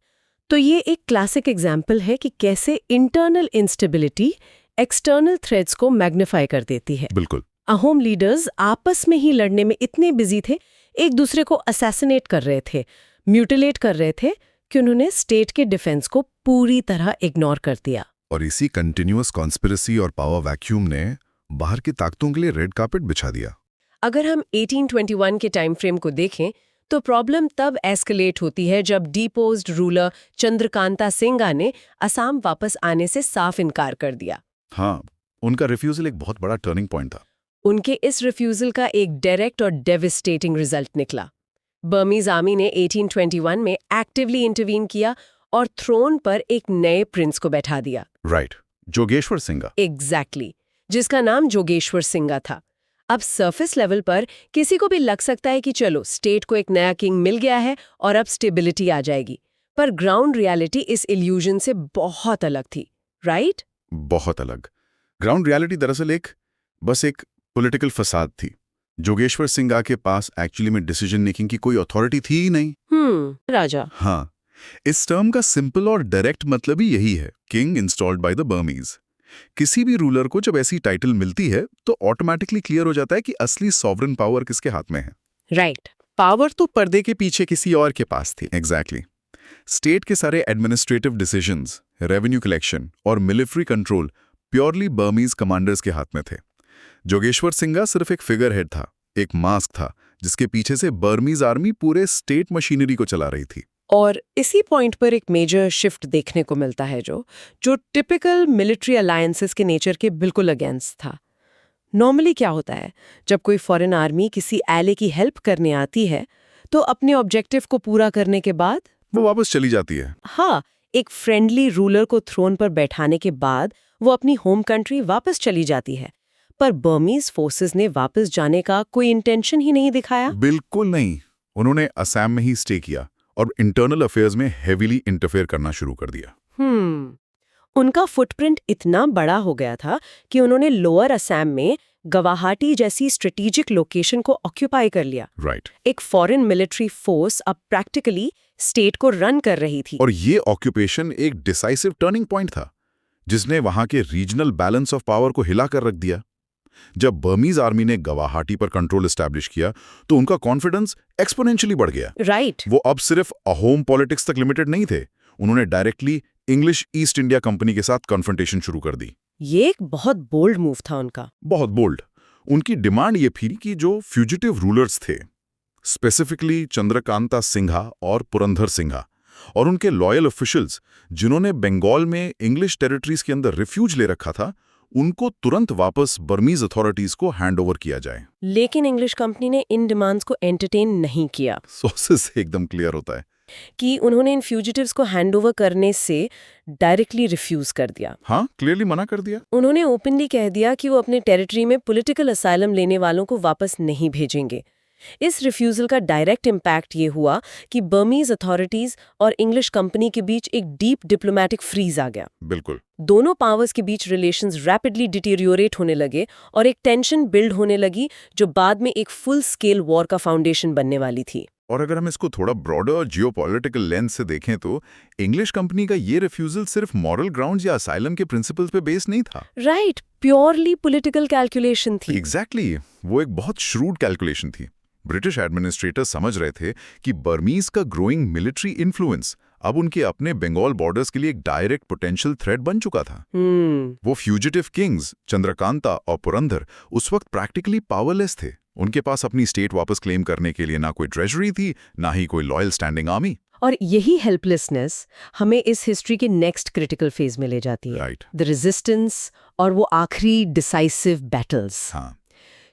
तो ये एक क्लासिक एग्जाम्पल है कि कैसे इंटरनल इंस्टेबिलिटी एक्सटर्नल थ्रेट्स को मैग्नीफाई कर देती है। बिल्कुल। अहोम लीडर्स आपस में ही लड़ने में इतने बिजी थे, एक दूसरे को असैसिनेट कर रहे थे, म्यूटिलेट कर रहे थे, कि उन्होंने स्टेट के डिफेंस को पूरी तरह इग्नोर कर दिया। और इसी कंटिन्यूअस कॉन्स्पिरेसी और पावर वैक्यूम ने बाहर की ताकतों के लिए रेड कार्पेट बिछा दिया। अगर हम 1821 के टाइम फ्रेम को देखें तो प्रॉब्लम तब एस्केलेट होती है जब डिपोज्ड रूलर चंद्रकांता सिंगा ने असम वापस आने से साफ इनकार कर दिया। हाँ, उनका रिफ्यूजल एक बहुत बड़ा टर्निंग पॉइंट था। उनके इस रिफ्यूजल का एक डायरेक्ट और डेविस्टेटिंग रिजल्ट निकला। बर्मीज आर्मी ने 1821 में एक्टिवली इंटरवीन किया और थ्रोन पर एक नए प्रिंस को बैठा दिया। राइट, जोगेश्वर सिंगा। एग्जैक्टली, जिसका नाम जोगेश्वर सिंगा था। अब सरफेस लेवल पर किसी को भी लग सकता है कि चलो स्टेट को एक नया किंग मिल गया है और अब स्टेबिलिटी आ जाएगी, पर ग्राउंड रियलिटी इस इल्यूजन से बहुत अलग थी, राइट? बहुत अलग। ग्राउंड रियलिटी दरअसल बस एक पॉलिटिकल फसाद थी। जोगेश्वर सिंगा के पास एक्चुअली में डिसीजन मेकिंग की कोई अथॉरिटी थी ही नहीं। राजा। हाँ, इस टर्म का सिंपल और डायरेक्ट मतलब ही यही है, king installed by the Burmese. किसी भी रूलर को जब ऐसी टाइटल मिलती है तो ऑटोमेटिकली क्लियर हो जाता है कि असली सॉवरेन पावर किसके हाथ में है। राइट। पावर तो पर्दे के पीछे किसी और के पास थी। एग्जैक्टली। स्टेट के सारे एडमिनिस्ट्रेटिव डिसीजंस, रेवेन्यू कलेक्शन और military control purely Burmese commanders के हाथ में थे। जोगेश्वर सिंगा सिर्फ एक फिगर हेड था, एक मास्क था जिसके पीछे से बर्मीज आर्मी पूरे स्टेट मशीनरी को चला रही थी। और इसी पॉइंट पर एक मेजर शिफ्ट देखने को मिलता है जो टिपिकल मिलिट्री अलायंसेस के नेचर के बिल्कुल अगेंस्ट था। नॉर्मली क्या होता है, जब कोई फॉरेन आर्मी किसी एले की हेल्प करने आती है तो अपने ऑब्जेक्टिव को पूरा करने के बाद वो वापस चली जाती है। हाँ, एक फ्रेंडली रूलर को थ्रोन पर बैठाने के बाद वो अपनी होम कंट्री वापस चली जाती है। पर बर्मीज फोर्सेस ने वापस जाने का कोई इंटेंशन ही नहीं दिखाया। बिल्कुल नहीं। उन्होंने असम में ही स्टे किया और इंटरनल अफेयर्स में हेवीली इंटरफेयर करना शुरू कर दिया। उनका फुटप्रिंट इतना बड़ा हो गया था कि उन्होंने लोअर असम में गुवाहाटी जैसी स्ट्रेटेजिक लोकेशन को ऑक्यूपाई कर लिया। राइट। एक फॉरेन मिलिट्री फोर्स अब प्रैक्टिकली स्टेट को रन कर रही थी। और ये ऑक्यूपेशन एक डिसाइसिव टर्निंग पॉइंट था जिसने वहां के रीजनल बैलेंस ऑफ पावर को हिला कर रख दिया। जब बर्मीज आर्मी ने गुवाहाटी पर कंट्रोल एस्टैब्लिश किया तो उनका कॉन्फिडेंस एक्सपोनेंशियली बढ़ गया। राइट। वो अब सिर्फ अहोम पॉलिटिक्स तक लिमिटेड नहीं थे, उन्होंने directly English East India Company के साथ कन्फ्रंटेशन शुरू कर दी। ये एक बहुत बोल्ड मूव था उनका। बहुत बोल्ड। उनकी डिमांड ये थी कि जो फ्यूजिटिव रूलर्स थे, स्पेसिफिकली चंद्रकांता सिंघा और पुरंदर सिंघा, और उनके लॉयल ऑफिशियल्स जिन्होंने बंगाल में इंग्लिश टेरिटरीज के अंदर रिफ्यूज ले रखा था, उनको तुरंत वापस बर्मीज अथॉरिटीज को हैंडओवर किया जाए। लेकिन इंग्लिश कंपनी ने इन डिमांड्स को एंटरटेन नहीं किया। सोर्सेस एकदम क्लियर होता है कि उन्होंने इन फ्यूजिटिव्स को हैंडओवर करने से डायरेक्टली रिफ्यूज कर दिया। हाँ, क्लियरली मना कर दिया। उन्होंने ओपनली कह दिया कि वो अपने टेरिटरी में पॉलिटिकल असाइलम लेने वालों को वापस नहीं भेजेंगे। इस रिफ्यूजल का डायरेक्ट इम्पैक्ट ये हुआ कि बर्मीज अथॉरिटीज और इंग्लिश कंपनी के बीच एक डीप डिप्लोमैटिक फ्रीज आ गया। बिल्कुल। दोनों पावर्स के बीच रिलेशंस रैपिडली डिटेरियोरेट होने लगे और एक टेंशन बिल्ड होने लगी जो बाद में एक फुल स्केल वॉर का फाउंडेशन बनने वाली थी। और अगर हम इसको थोड़ा ब्रॉडर जियोपॉलिटिकल लेंस से देखें तो इंग्लिश कंपनी का ये रिफ्यूजल सिर्फ मॉरल ग्राउंड्स या असाइलम के प्रिंसिपल्स पे बेस्ड नहीं था। राइट, प्योरली पॉलिटिकल कैलकुलेशन थी। एग्जैक्टली, वो एक बहुत श्रूड कैलकुलेशन थी। ब्रिटिश एडमिनिस्ट्रेटर समझ रहे थे कि बर्मीज का ग्रोइंग मिलिट्री इन्फ्लुएंस अब उनके अपने बंगाल बॉर्डर्स के लिए एक डायरेक्ट पोटेंशियल थ्रेट बन चुका था। वो फ्यूजिटिव किंग्स चंद्रकांता और पुरंदर उस वक्त प्रैक्टिकली पावरलेस थे। उनके पास अपनी स्टेट वापस क्लेम करने के लिए ना कोई ट्रेजरी थी, ना ही कोई लॉयल स्टैंडिंग आर्मी। और यही हेल्पलेसनेस हमें इस हिस्ट्री के नेक्स्ट क्रिटिकल फेज में ले जाती है। राइट। द रेजिस्टेंस और वो आखिरी डिसाइसिव बैटल्स। हाँ।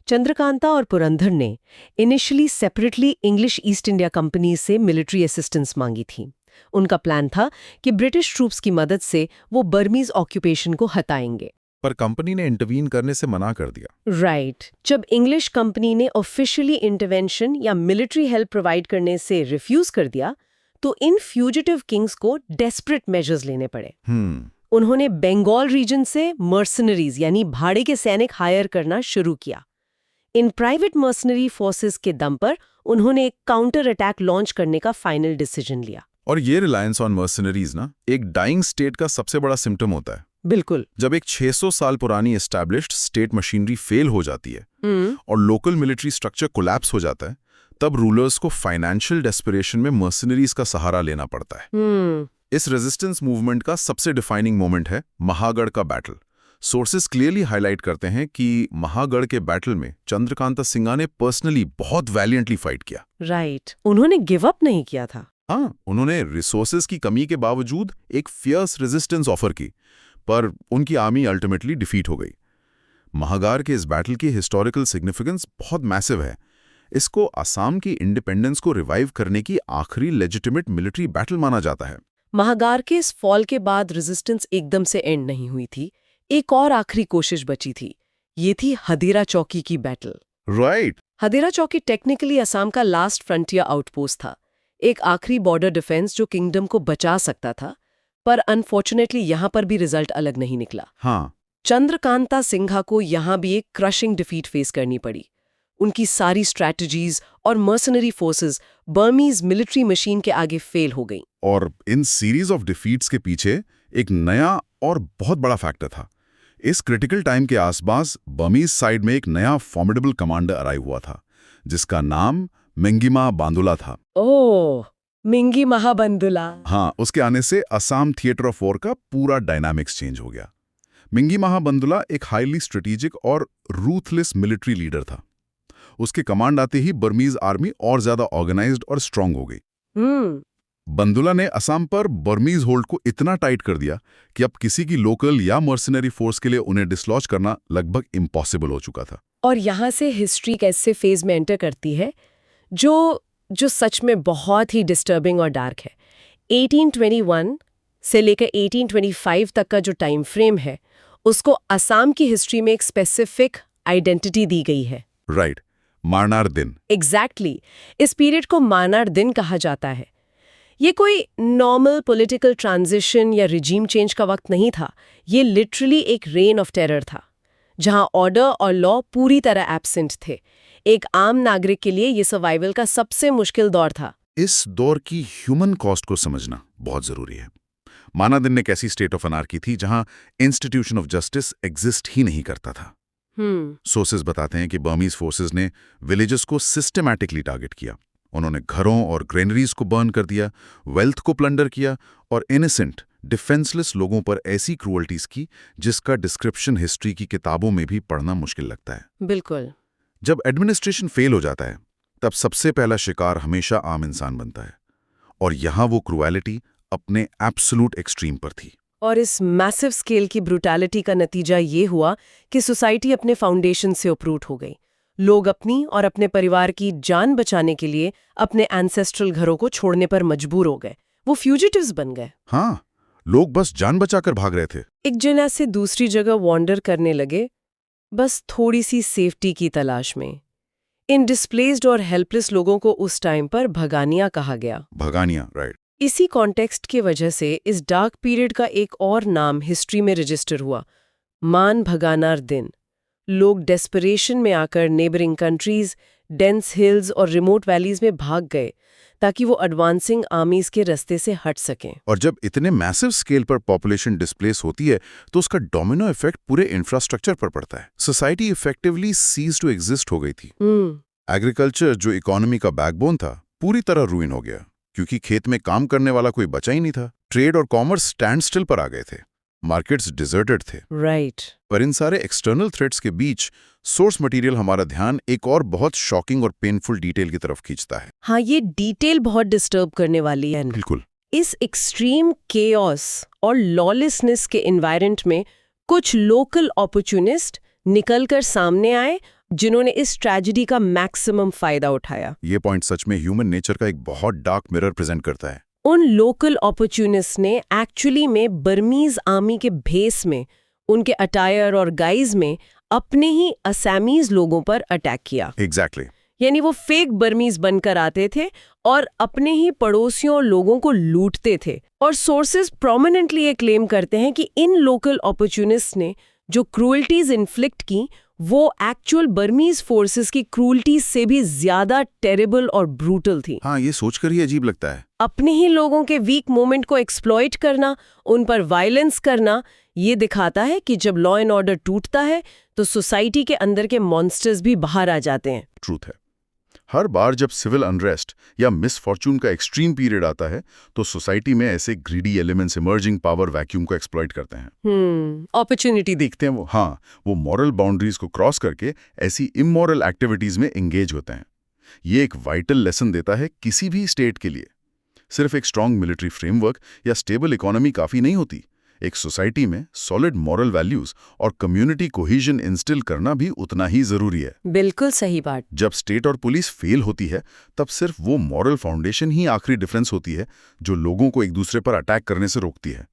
चंद्रकांता और पुरंदर ने initially separately English East India company से मिलिट्री असिस्टेंस मांगी थी। उनका प्लान था कि ब्रिटिश ट्रूप्स की मदद से वो बर्मीज ऑक्यूपेशन को हटाएंगे, पर कंपनी ने इंटरवीन करने से मना कर दिया। राइट। जब इंग्लिश कंपनी ने ऑफिशियली इंटरवेंशन या मिलिट्री हेल्प प्रोवाइड करने से रिफ्यूज कर दिया तो इन फ्यूजिटिव किंग्स को डेस्परेट मेजर्स लेने पड़े। उन्होंने बंगाल रीजन से मर्सनरीज यानी भाड़े के सैनिक हायर करना शुरू किया। इन प्राइवेट मर्सनरी फोर्सेस के दम पर उन्होंने एक काउंटर अटैक लॉन्च करने का फाइनल डिसीजन लिया। और ये रिलायंस ऑन मर्सनरीज ना एक डाइंग स्टेट का सबसे बड़ा सिम्टम होता है। बिल्कुल। जब एक 600 साल पुरानी एस्टैब्लिश्ड स्टेट मशीनरी फेल हो जाती है और लोकल मिलिट्री स्ट्रक्चर कोलैप्स हो जाता है, तब रूलर्स को फाइनेंशियल डेस्परेशन में मर्सनरीज का सहारा लेना पड़ता है। इस रेजिस्टेंस मूवमेंट का सबसे डिफाइनिंग मोमेंट है महागढ़ का बैटल। सोर्सेस क्लियरली हाईलाइट करते हैं कि महागढ़ के बैटल में चंद्रकांता सिंघा ने पर्सनली बहुत वैलियंटली फाइट किया। राइट, उन्होंने गिव अप नहीं किया था। हाँ, उन्होंने रिसोर्सेज की कमी के बावजूद एक फियर्स रेजिस्टेंस ऑफर की, पर उनकी आर्मी अल्टीमेटली डिफीट हो गई। महागढ़ के इस बैटल की हिस्टोरिकल सिग्निफिकेंस बहुत मैसिव है। इसको असम की इंडिपेंडेंस को रिवाइव करने की आखिरी लेजिटिमेट मिलिट्री बैटल माना जाता है। महागढ़ के इस फॉल के बाद रेजिस्टेंस एकदम से एंड नहीं हुई थी। एक और आखिरी कोशिश बची थी। ये थी हदेरा चौकी की बैटल। राइट। हदेरा चौकी टेक्निकली असम का लास्ट फ्रंटियर आउटपोस्ट था, एक आखिरी बॉर्डर डिफेंस जो किंगडम को बचा सकता था, पर अनफॉर्चुनेटली यहां पर भी रिजल्ट अलग नहीं निकला। हाँ, चंद्रकांता सिंघा को यहां भी एक क्रशिंग डिफीट फेस करनी पड़ी। उनकी सारी स्ट्रैटेजीज और mercenary forces Burmese military machine के आगे फेल हो गई। और इन सीरीज ऑफ डिफीट्स के पीछे एक नया और बहुत बड़ा फैक्टर था। इस क्रिटिकल टाइम के आसपास बर्मीज साइड में एक नया फॉर्मिडेबल कमांडर अराइव हुआ था, जिसका नाम मिंगिमा बांदुला था। ओह, मिंगी महाबंदुला। हाँ, उसके आने से असम थिएटर ऑफ वॉर का पूरा डायनामिक्स चेंज हो गया। मिंगी महाबंदुला एक हाईली स्ट्रेटेजिक और रूथलेस मिलिट्री लीडर था। उसके कमांड आते ही बर्मीज आर्मी और ज्यादा ऑर्गेनाइज्ड और स्ट्रांग हो गई। बंदुला ने असम पर बर्मीज होल्ड को इतना टाइट कर दिया कि अब किसी की लोकल या मर्सनरी फोर्स के लिए उन्हें डिसलॉज करना लगभग इम्पॉसिबल हो चुका था। और यहाँ से हिस्ट्री एक ऐसे फेज में एंटर करती है जो सच में बहुत ही डिस्टर्बिंग और डार्क है। 1821 से लेकर 1825 तक का जो टाइम फ्रेम है, उसको असम की हिस्ट्री में एक स्पेसिफिक आइडेंटिटी दी गई है। राइट, मारनार दिन। एग्जैक्टली, इस पीरियड को मारनार दिन कहा जाता है। ये कोई नॉर्मल पॉलिटिकल ट्रांजिशन या रिजीम चेंज का वक्त नहीं था। ये लिटरली एक रेन ऑफ टेरर था, जहां ऑर्डर और लॉ पूरी तरह एब्सेंट थे। एक आम नागरिक के लिए ये सर्वाइवल का सबसे मुश्किल दौर था। इस दौर की ह्यूमन कॉस्ट को समझना बहुत जरूरी है। माना दिन ने एक ऐसी स्टेट ऑफ अनार्की थी जहां इंस्टीट्यूशन ऑफ जस्टिस एग्जिस्ट ही नहीं करता था। सोर्सेज बताते हैं कि बर्मीज फोर्सेस ने विलेजेस को सिस्टमैटिकली टारगेट किया। उन्होंने घरों और ग्रेनरीज को बर्न कर दिया, वेल्थ को प्लंडर किया और इनोसेंट डिफेंसलेस लोगों पर ऐसी क्रूअल्टीज की जिसका डिस्क्रिप्शन हिस्ट्री की किताबों में भी पढ़ना मुश्किल लगता है। बिल्कुल। जब एडमिनिस्ट्रेशन फेल हो जाता है, तब सबसे पहला शिकार हमेशा आम इंसान बनता है, और यहां वो क्रूएलिटी अपने एब्सोल्यूट एक्सट्रीम पर थी। और इस मैसिव स्केल की ब्रूटैलिटी का नतीजा ये हुआ कि सोसाइटी अपने फाउंडेशन से उप्रूट हो गई। लोग अपनी और अपने परिवार की जान बचाने के लिए अपने एंसेस्ट्रल घरों को छोड़ने पर मजबूर हो गए। वो फ्यूजिटिव्स बन गए। हाँ, लोग बस जान बचाकर भाग रहे थे। एक जगह से दूसरी जगह वॉन्डर करने लगे, बस थोड़ी सी सेफ्टी की तलाश में। इन डिस्प्लेस्ड और हेल्पलेस लोगों को उस टाइम पर भगानिया कहा गया। भगानिया, राइट। इसी कॉन्टेक्स्ट की वजह से इस डार्क पीरियड का एक और नाम हिस्ट्री में रजिस्टर हुआ, मान भगानार दिन। लोग डेस्परेशन में आकर नेबरिंग कंट्रीज, डेंस हिल्स और रिमोट वैलीज में भाग गए ताकि वो एडवांसिंग आर्मीज के रास्ते से हट सकें। और जब इतने मैसिव स्केल पर पॉपुलेशन डिस्प्लेस होती है, तो उसका डोमिनो इफेक्ट पूरे इंफ्रास्ट्रक्चर पर पड़ता है। Society effectively cease to exist हो गई थी। एग्रीकल्चर, जो इकोनॉमी का बैकबोन था, पूरी तरह रूइन हो गया, क्योंकि खेत में काम करने वाला कोई बचा ही नहीं था। ट्रेड और कॉमर्स स्टैंड स्टिल पर आ गए थे। मार्केट्स डिजर्टेड थे। राइट। पर इन सारे एक्सटर्नल थ्रेट्स के बीच सोर्स मटेरियल हमारा ध्यान एक और बहुत शॉकिंग और पेनफुल डिटेल की तरफ खींचता है। हाँ, ये डिटेल बहुत डिस्टर्ब करने वाली है। बिल्कुल। इस एक्सट्रीम केओस और लॉलेसनेस के एनवायरनमेंट में कुछ लोकल अपॉर्चुनिस्ट निकलकर सामने आए, जिन्होंने इस ट्रेजेडी का मैक्सिमम फायदा उठाया। ये पॉइंट सच में ह्यूमन नेचर का एक बहुत डार्क मिरर प्रेजेंट करता है। उन लोकल अपॉर्चुनिस्ट ने एक्चुअली में बर्मीज आर्मी के भेस में, उनके अटायर और गाइज में अपने ही असमीज लोगों पर अटैक किया। एग्जैक्टली। यानी वो फेक बर्मीज बनकर आते थे और अपने ही पड़ोसियों और लोगों को लूटते थे। और सोर्सेज प्रोमिनेंटली ये क्लेम करते हैं कि इन लोकल अपॉर्चुनिस्ट ने जो क्रूअल्टीज इन्फ्लिक्ट की, वो एक्चुअल बर्मीज फोर्सेस की क्रूल्टी से भी ज्यादा टेरेबल और ब्रूटल थी। हाँ, ये सोचकर ही अजीब लगता है। अपने ही लोगों के वीक मोमेंट को एक्सप्लॉइट करना, उन पर वायलेंस करना, ये दिखाता है कि जब लॉ एंड ऑर्डर टूटता है तो सोसाइटी के अंदर के मॉन्स्टर्स भी बाहर आ जाते हैं। ट्रूथ है। हर बार जब सिविल अनरेस्ट या मिसफॉर्चून का एक्सट्रीम पीरियड आता है तो सोसाइटी में ऐसे greedy elements emerging power vacuum को एक्सप्लॉइट करते हैं। अपॉर्चुनिटी देखते हैं वो मॉरल बाउंड्रीज को क्रॉस करके ऐसी इमोरल एक्टिविटीज में एंगेज होते हैं। ये एक वाइटल लेसन देता है किसी भी स्टेट के लिए। सिर्फ एक स्ट्रांग मिलिट्री फ्रेमवर्क या स्टेबल इकोनॉमी काफी नहीं होती। एक सोसाइटी में सॉलिड मॉरल वैल्यूज और कम्युनिटी कोहेजन इंस्टिल करना भी उतना ही जरूरी है। बिल्कुल सही बात। जब स्टेट और पुलिस फेल होती है तब सिर्फ वो मॉरल फाउंडेशन ही आखिरी डिफरेंस होती है जो लोगों को एक दूसरे पर अटैक करने से रोकती है।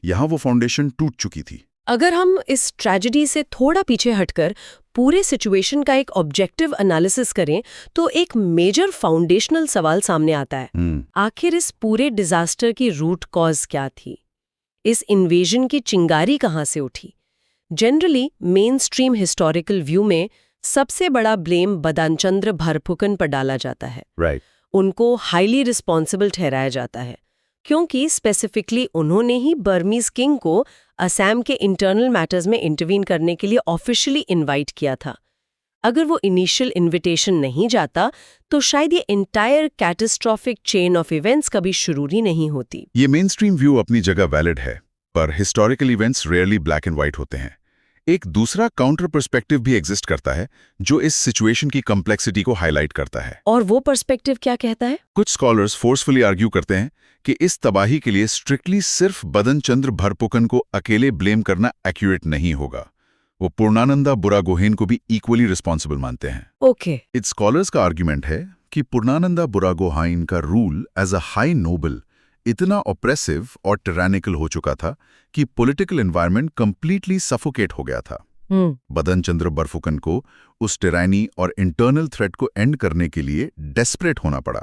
यहाँ वो फाउंडेशन टूट चुकी थी। अगर हम इस ट्रेजेडी से थोड़ा पीछे हटकर पूरे सिचुएशन का एक ऑब्जेक्टिव एनालिसिस करें तो एक मेजर फाउंडेशनल सवाल सामने आता है। आखिर इस पूरे डिजास्टर की रूट कॉज क्या थी? इस इन्वेजन की चिंगारी कहाँ से उठी? Generally main stream historical view में सबसे बड़ा ब्लेम बदानचंद्र भरपुकन पर डाला जाता है। राइट। उनको हाईली रिस्पॉन्सिबल ठहराया जाता है क्योंकि स्पेसिफिकली उन्होंने ही बर्मीज किंग को असम के इंटरनल मैटर्स में इंटरवीन करने के लिए ऑफिशियली इनवाइट किया था। अगर वो इनिशियल इनविटेशन नहीं जाता तो शायद ये entire catastrophic chain of events कभी शुरू ही नहीं होती। ये मेन स्ट्रीम व्यू अपनी जगह वैलिड है, पर historical events rarely black and white होते हैं। एक दूसरा काउंटर पर्सपेक्टिव भी एग्जिस्ट करता है जो इस सिचुएशन की कॉम्प्लेक्सिटी को हाईलाइट करता है। और वो पर्सपेक्टिव क्या कहता है? कुछ स्कॉलर्स फोर्सफुली आर्ग्यू करते हैं कि इस तबाही के लिए स्ट्रिक्टली सिर्फ बदनचंद्र भरपुकन को अकेले ब्लेम करना एक्यूरेट नहीं होगा। वो पूर्णानंदा बुरागोहेन को भी इक्वली रिस्पॉन्सिबल मानते हैं। ओके। इट्स स्कॉलर्स का आर्ग्यूमेंट है कि पूर्णानंदा बुरागोहाइन का rule as a high noble इतना ऑप्रेसिव और टिरानिकल हो चुका था कि पॉलिटिकल एनवायरनमेंट कंप्लीटली सफोकेट हो गया था। बदनचंद्र बरफुकन को उस टिरानी और इंटरनल थ्रेट को एंड करने के लिए डेस्परेट होना पड़ा।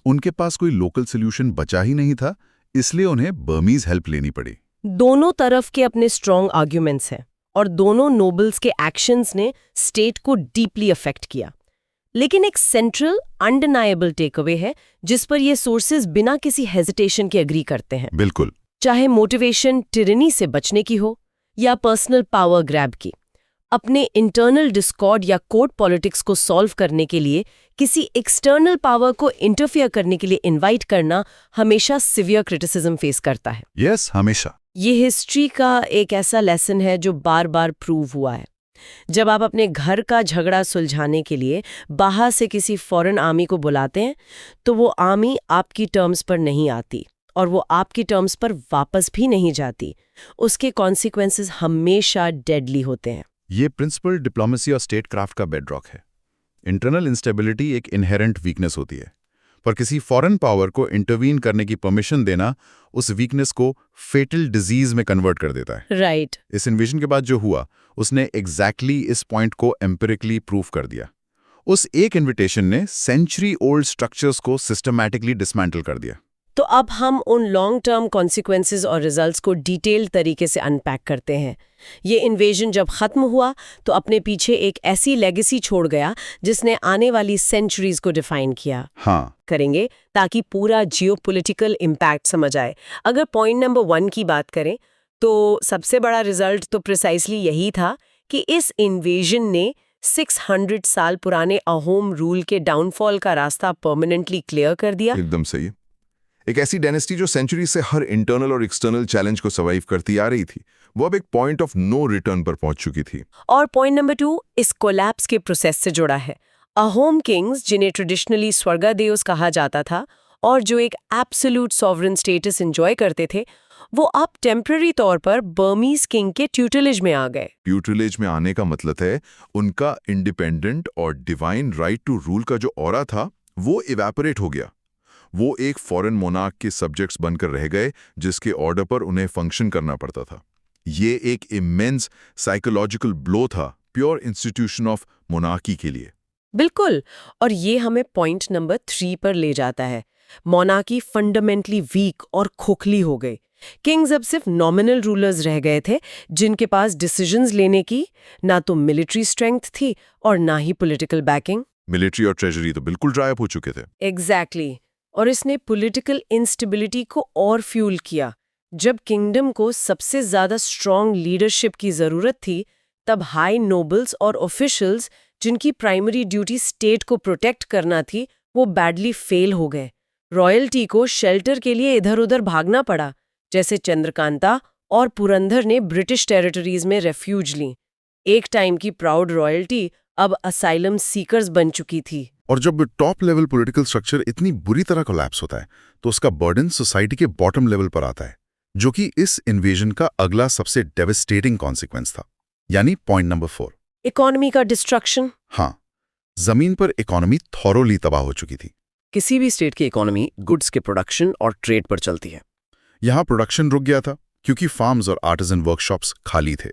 उनके पास कोई लोकल सोल्यूशन बचा ही नहीं था, इसलिए उन्हें बर्मीज हेल्प लेनी पड़ी। दोनों तरफ के अपने स्ट्रॉन्ग आर्ग्यूमेंट्स हैं और दोनों नोबल्स के एक्शंस ने स्टेट को डीपली अफेक्ट किया। लेकिन एक सेंट्रल अनडिनाएबल टेकअवे है जिस पर ये सोर्सेज बिना किसी हेजिटेशन के एग्री करते हैं। बिल्कुल। चाहे मोटिवेशन टिरनी से बचने की हो या पर्सनल पावर ग्रैब की, अपने इंटरनल डिस्कॉर्ड या कोर्ट पॉलिटिक्स को सॉल्व करने के लिए किसी एक्सटर्नल पावर को इंटरफियर करने के लिए इनवाइट करना हमेशा सिवियर क्रिटिसिज्म फेस करता है। यस, हमेशा। ये हिस्ट्री का एक ऐसा लेसन है जो बार बार प्रूव हुआ है। जब आप अपने घर का झगड़ा सुलझाने के लिए बाहर से किसी फॉरेन आर्मी को बुलाते हैं तो वो आर्मी आपकी टर्म्स पर नहीं आती और वो आपकी टर्म्स पर वापस भी नहीं जाती। उसके कॉन्सिक्वेंसेस हमेशा डेडली होते हैं। ये प्रिंसिपल डिप्लोमेसी और स्टेट क्राफ्ट का बेडरॉक है। इंटरनल इंस्टेबिलिटी एक इनहेरेंट वीकनेस होती है, पर किसी फॉरेन पावर को इंटरवीन करने की परमिशन देना उस वीकनेस को फेटल डिजीज में कन्वर्ट कर देता है। राइट। इस इन्वेजन के बाद जो हुआ उसने एग्जैक्टली इस पॉइंट को एम्पिरिकली प्रूव कर दिया। उस एक इन्विटेशन ने सेंचुरी ओल्ड स्ट्रक्चर्स को सिस्टमैटिकली डिसमेंटल कर दिया। तो अब हम उन लॉन्ग टर्म कॉन्सिक्वेंसेस और रिजल्ट्स को डिटेल तरीके से अनपैक करते हैं। ये इन्वेजन जब खत्म हुआ तो अपने पीछे एक ऐसी लेगेसी छोड़ गया जिसने आने वाली सेंचुरीज को डिफाइन किया। करेंगे ताकि पूरा जियोपॉलिटिकल इम्पैक्ट समझ आए। अगर पॉइंट नंबर 1 की बात करें तो सबसे बड़ा रिजल्ट तो प्रिसाइसली यही था कि इस इन्वेजन ने 600 साल पुराने अहोम रूल के डाउनफॉल का रास्ता परमानेंटली क्लियर कर दिया। एकदम सही। एक ऐसी डायनेस्टी जो सेंचुरी से हर इंटरनल और एक्सटर्नल चैलेंज को सर्वाइव करती आ रही थी, वो अब एक पॉइंट ऑफ नो रिटर्न पर पहुंच चुकी थी। और पॉइंट नंबर 2 इस कोलैप्स के प्रोसेस से जुड़ा है। अहोम किंग्स, जिन्हें ट्रेडिशनली स्वर्गादेवस कहा जाता था और जो एक एब्सोल्यूट सॉवरेन स्टेटस एंजॉय करते थे, वो अब टेम्पररी तौर पर बर्मीज किंग के ट्यूटलेज में आ गए। ट्यूटलेज में आने का मतलब है उनका इंडिपेंडेंट और डिवाइन राइट टू रूल का जो ऑरा था वो इवेपोरेट हो गया। वो एक फॉरेन मोनार्क के सब्जेक्ट्स बनकर रह गए जिसके ऑर्डर पर उन्हें फंक्शन करना पड़ता था। ये एक इमेंस साइकोलॉजिकल ब्लो था प्योर इंस्टीट्यूशन ऑफ मोनार्की के लिए। बिल्कुल। और ये हमें पॉइंट नंबर 3 पर ले जाता है। मोनार्की फंडामेंटली वीक और खोखली हो गई। किंग्स अब सिर्फ नॉमिनल रूलर्स रह गए थे, जिनके पास डिसीजंस लेने की ना तो मिलिट्री स्ट्रेंथ थी और ना ही पॉलिटिकल बैकिंग। मिलिट्री और ट्रेजरी तो बिल्कुल ड्राई अप हो चुके थे। एग्जैक्टली और इसने पॉलिटिकल इंस्टेबिलिटी को और फ्यूल किया। जब किंगडम को सबसे ज्यादा स्ट्रॉन्ग लीडरशिप की जरूरत थी, तब हाई नोबल्स और ऑफिशियल्स जिनकी प्राइमरी ड्यूटी स्टेट को प्रोटेक्ट करना थी, वो बैडली फेल हो गए। रॉयल्टी को शेल्टर के लिए इधर उधर भागना पड़ा, जैसे चंद्रकांता और पुरंदर ने ब्रिटिश टेरिटरीज में रेफ्यूज ली। एक टाइम की प्राउड रॉयल्टी अब असाइलम सीकर्स बन चुकी थी। और जब टॉप लेवल पॉलिटिकल स्ट्रक्चर इतनी बुरी तरह कोलैप्स होता है, तो उसका बर्डन सोसाइटी के बॉटम लेवल पर आता है, जो कि इस इन्वेजन का अगला सबसे डेविस्टेटिंग कॉन्सिक्वेंस था। यानी पॉइंट नंबर 4, इकोनॉमी का डिस्ट्रक्शन। हाँ, जमीन पर इकोनॉमी थॉरोली तबाह हो चुकी थी। किसी भी स्टेट की इकोनॉमी गुड्स के प्रोडक्शन और ट्रेड पर चलती है। यहाँ प्रोडक्शन रुक गया था क्योंकि फार्म्स और आर्टिजन वर्कशॉप्स खाली थे।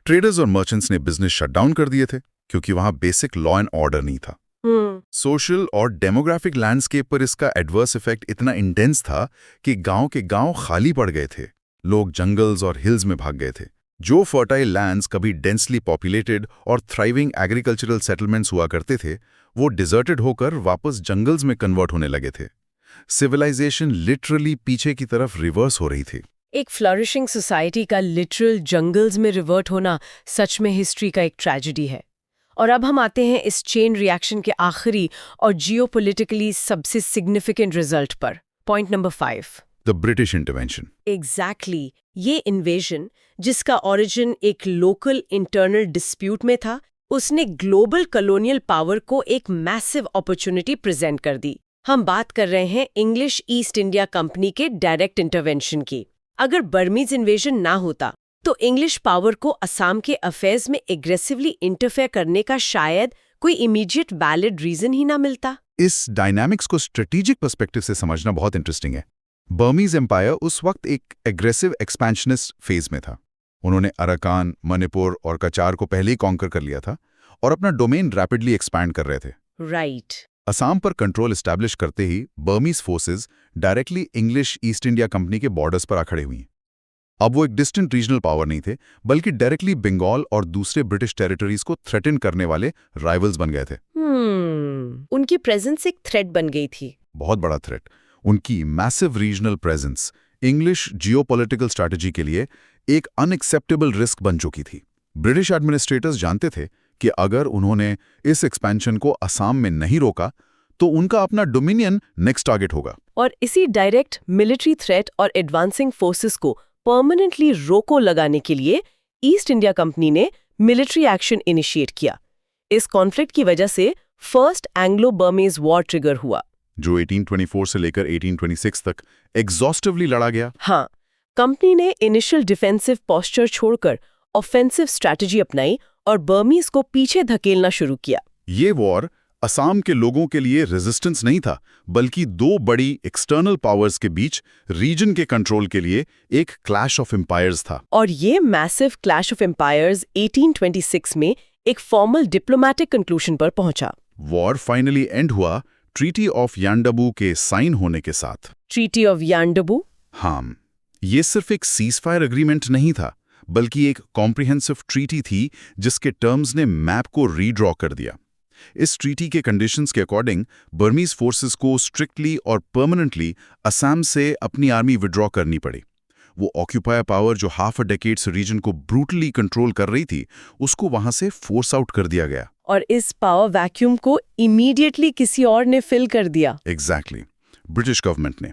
ट्रेडर्स और मर्चेंट्स ने बिजनेस शट डाउन कर दिए थे क्योंकि वहां बेसिक लॉ एंड ऑर्डर नहीं था। सोशल और डेमोग्राफिक लैंडस्केप पर इसका एडवर्स इफेक्ट इतना इंटेंस था कि गांव के गांव खाली पड़ गए थे। लोग जंगल्स और हिल्स में भाग गए थे। जो फर्टाइल लैंड्स कभी डेंसली पॉपुलेटेड और थ्राइविंग एग्रीकल्चरल सेटलमेंट्स हुआ करते थे, वो डिजर्टेड होकर वापस जंगल्स में कन्वर्ट होने लगे थे। सिविलाइजेशन लिटरली पीछे की तरफ रिवर्स हो रही थी। एक फ्लरिशिंग सोसाइटी का लिटरल जंगल्स में रिवर्ट होना सच में हिस्ट्री का एक ट्रेजेडी है। और अब हम आते हैं इस चेन रिएक्शन के आखिरी और जियोपॉलिटिकली सबसे सिग्निफिकेंट रिजल्ट पर। Point number 5, the British intervention. Exactly ये इन्वेजन, जिसका ओरिजिन एक लोकल इंटरनल डिस्प्यूट में था, उसने ग्लोबल कॉलोनियल पावर को एक मैसिव अपॉर्चुनिटी प्रेजेंट कर दी। हम बात कर रहे हैं इंग्लिश ईस्ट इंडिया कंपनी के डायरेक्ट इंटरवेंशन की। अगर बर्मीज इन्वेजन ना होता तो इंग्लिश पावर को असम के अफेयर्स में एग्रेसिवली इंटरफेयर करने का शायद कोई इमीडिएट वैलिड रीजन ही ना मिलता। इस डायनामिक्स को स्ट्रेटेजिक पर्सपेक्टिव से समझना बहुत इंटरेस्टिंग है। बर्मीज एम्पायर उस वक्त एक एग्रेसिव एक्सपेंशनिस्ट फेज में था। उन्होंने अराकान, मणिपुर और कचार को पहले ही कॉन्कर कर लिया था और अपना डोमेन रैपिडली एक्सपैंड कर रहे थे। राइट। असम पर कंट्रोल एस्टैब्लिश करते ही Burmese forces directly English East India Company के बॉर्डर्स पर आ खड़े हुई। अब वो एक डिस्टेंट रीजनल पावर नहीं थे, बल्कि डायरेक्टली बंगाल और दूसरे ब्रिटिश टेरिटरीज को थ्रेटन करने वाले राइवल्स बन गए थे। उनकी प्रेजेंस एक थ्रेट बन गई थी। बहुत बड़ा थ्रेट। उनकी massive regional presence English geopolitical strategy के लिए एक अनएक्सेप्टेबल रिस्क बन चुकी थी। ब्रिटिश एडमिनिस्ट्रेटर्स जानते थे कि अगर उन्होंने इस एक्सपेंशन को असम में नहीं रोका तो उनका अपना डोमिनियन नेक्स्ट टारगेट होगा। और इसी डायरेक्ट मिलिट्री थ्रेट और एडवांसिंग फोर्सेस को परमानेंटली रोको लगाने के लिए ईस्ट इंडिया कंपनी ने मिलिट्री एक्शन इनिशिएट किया। इस कॉन्फ्लिक्ट की वजह से first Anglo Burmese war trigger हुआ, जो 1824 से लेकर 1826 तक एग्जॉस्टिवली लड़ा गया। हाँ, कंपनी ने इनिशियल डिफेंसिव पोस्चर छोड़कर ऑफेंसिव स्ट्रैटेजी अपनाई और बर्मीज को पीछे धकेलना शुरू किया। ये वॉर असम के लोगों के लिए रेजिस्टेंस नहीं था, बल्कि दो बड़ी एक्सटर्नल पावर्स के बीच रीजन के कंट्रोल के लिए एक क्लैश ऑफ एम्पायर्स था। और ये मैसिव क्लैश ऑफ एम्पायर्स 1826 में एक फॉर्मल डिप्लोमैटिक कंक्लूजन पर पहुंचा। वॉर फाइनली एंड हुआ ट्रीटी ऑफ यानडबू के साइन होने के साथ। Treaty of Yandabo? हाँ, ये सिर्फ एक सीजफायर एग्रीमेंट नहीं था, बल्कि एक कॉम्प्रिहेंसिव ट्रीटी थी जिसके टर्म्स ने मैप को रीड्रॉ कर दिया। इस ट्रीटी के कंडीशंस के अकॉर्डिंग बर्मीज फोर्सेस को स्ट्रिक्टली और परमानेंटली असम से अपनी आर्मी विड्रॉ करनी पड़ी। वो ऑक्यूपायर पावर जो हाफ अ डेकेड से रीजन को ब्रूटली कंट्रोल कर रही थी, उसको वहां से फोर्स आउट कर दिया गया। और इस पावर वैक्यूम को इमीडिएटली किसी और ने फिल कर दिया। एग्जैक्टली। ब्रिटिश गवर्नमेंट ने।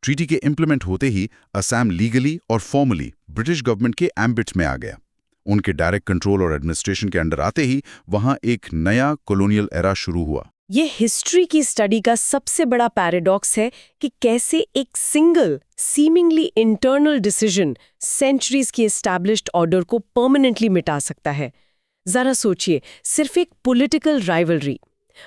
ट्रीटी के इम्प्लीमेंट होते ही असम लीगली और फॉर्मली ब्रिटिश गवर्नमेंट के एम्बिट में आ गया। उनके डायरेक्ट कंट्रोल और एडमिनिस्ट्रेशन के अंडर आते ही वहां एक नया कॉलोनियल एरा शुरू हुआ। ये हिस्ट्री की स्टडी का सबसे बड़ा पैराडॉक्स है कि कैसे एक single seemingly internal decision centuries की एस्टैब्लिश्ड ऑर्डर को परमानेंटली मिटा सकता है। जरा सोचिए, सिर्फ एक पॉलिटिकल राइवलरी,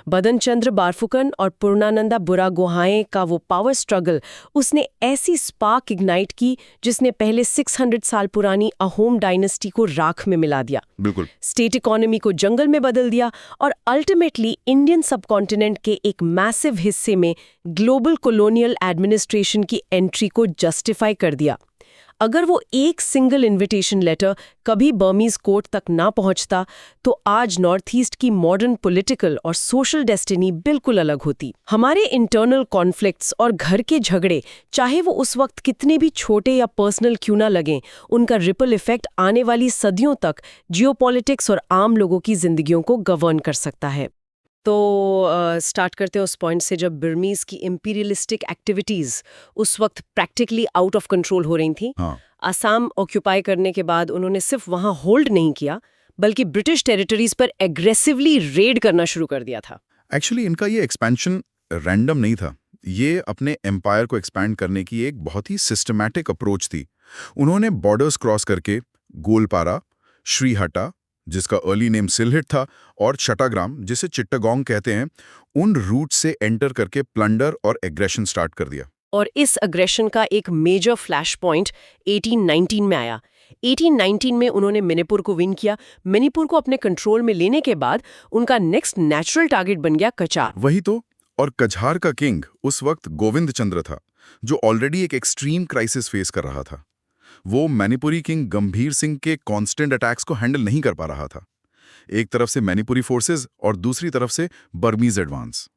बदन चंद्र बारफुकन और पूर्णानंदा बुरागोहाई का वो पावर स्ट्रगल, उसने ऐसी स्पार्क इग्नाइट की जिसने पहले 600 साल पुरानी अहोम डायनेस्टी को राख में मिला दिया। बिल्कुल। स्टेट इकोनॉमी को जंगल में बदल दिया और अल्टीमेटली इंडियन सबकॉन्टिनेंट के एक मैसिव हिस्से में ग्लोबल कॉलोनियल एडमिनिस्ट्रेशन की एंट्री को जस्टिफाई कर दिया। अगर वो एक सिंगल इनविटेशन लेटर कभी बर्मीज कोर्ट तक ना पहुंचता तो आज नॉर्थ ईस्ट की मॉडर्न पॉलिटिकल और सोशल डेस्टिनी बिल्कुल अलग होती। हमारे इंटरनल कॉन्फ्लिक्ट्स और घर के झगड़े, चाहे वो उस वक्त कितने भी छोटे या पर्सनल क्यों ना लगें, उनका रिपल इफेक्ट आने वाली सदियों तक जियोपॉलिटिक्स और आम लोगों की जिंदगियों को गवर्न कर सकता है। तो स्टार्ट करते हैं उस पॉइंट से जब बर्मीज की इंपीरियलिस्टिक एक्टिविटीज उस वक्त प्रैक्टिकली आउट ऑफ कंट्रोल हो रही थी। हाँ। असम ऑक्यूपाई करने के बाद उन्होंने सिर्फ वहां होल्ड नहीं किया, बल्कि ब्रिटिश टेरिटरीज पर एग्रेसिवली रेड करना शुरू कर दिया था। एक्चुअली इनका ये एक्सपेंशन रैंडम नहीं था। ये अपने एम्पायर को एक्सपैंड करने की एक बहुत ही सिस्टमैटिक अप्रोच थी। उन्होंने बॉर्डर्स क्रॉस करके गोलपारा, श्रीहट्टा, जिसका अर्ली नेम सिलहिट था, और चट्टाग्राम, जिसे चिट्टागोंग कहते हैं, उन रूट से एंटर करके प्लंडर और एग्रेशन स्टार्ट कर दिया। और इस अग्रेशन का एक मेजर फ्लैश पॉइंट 1819 में आया। 1819 में उन्होंने मणिपुर को विन किया। मणिपुर को अपने कंट्रोल में लेने के बाद उनका नेक्स्ट नेचुरल टारगेट बन गया कचार। वही तो। और कछार का किंग उस वक्त गोविंद चंद्र था, जो ऑलरेडी एक एक्सट्रीम क्राइसिस फेस कर रहा था। वो मणिपुरी किंग गंभीर सिंह के कांस्टेंट अटैक्स को हैंडल नहीं कर पा रहा था। एक तरफ से मणिपुरी फोर्सेस और दूसरी तरफ से बर्मीज एडवांस।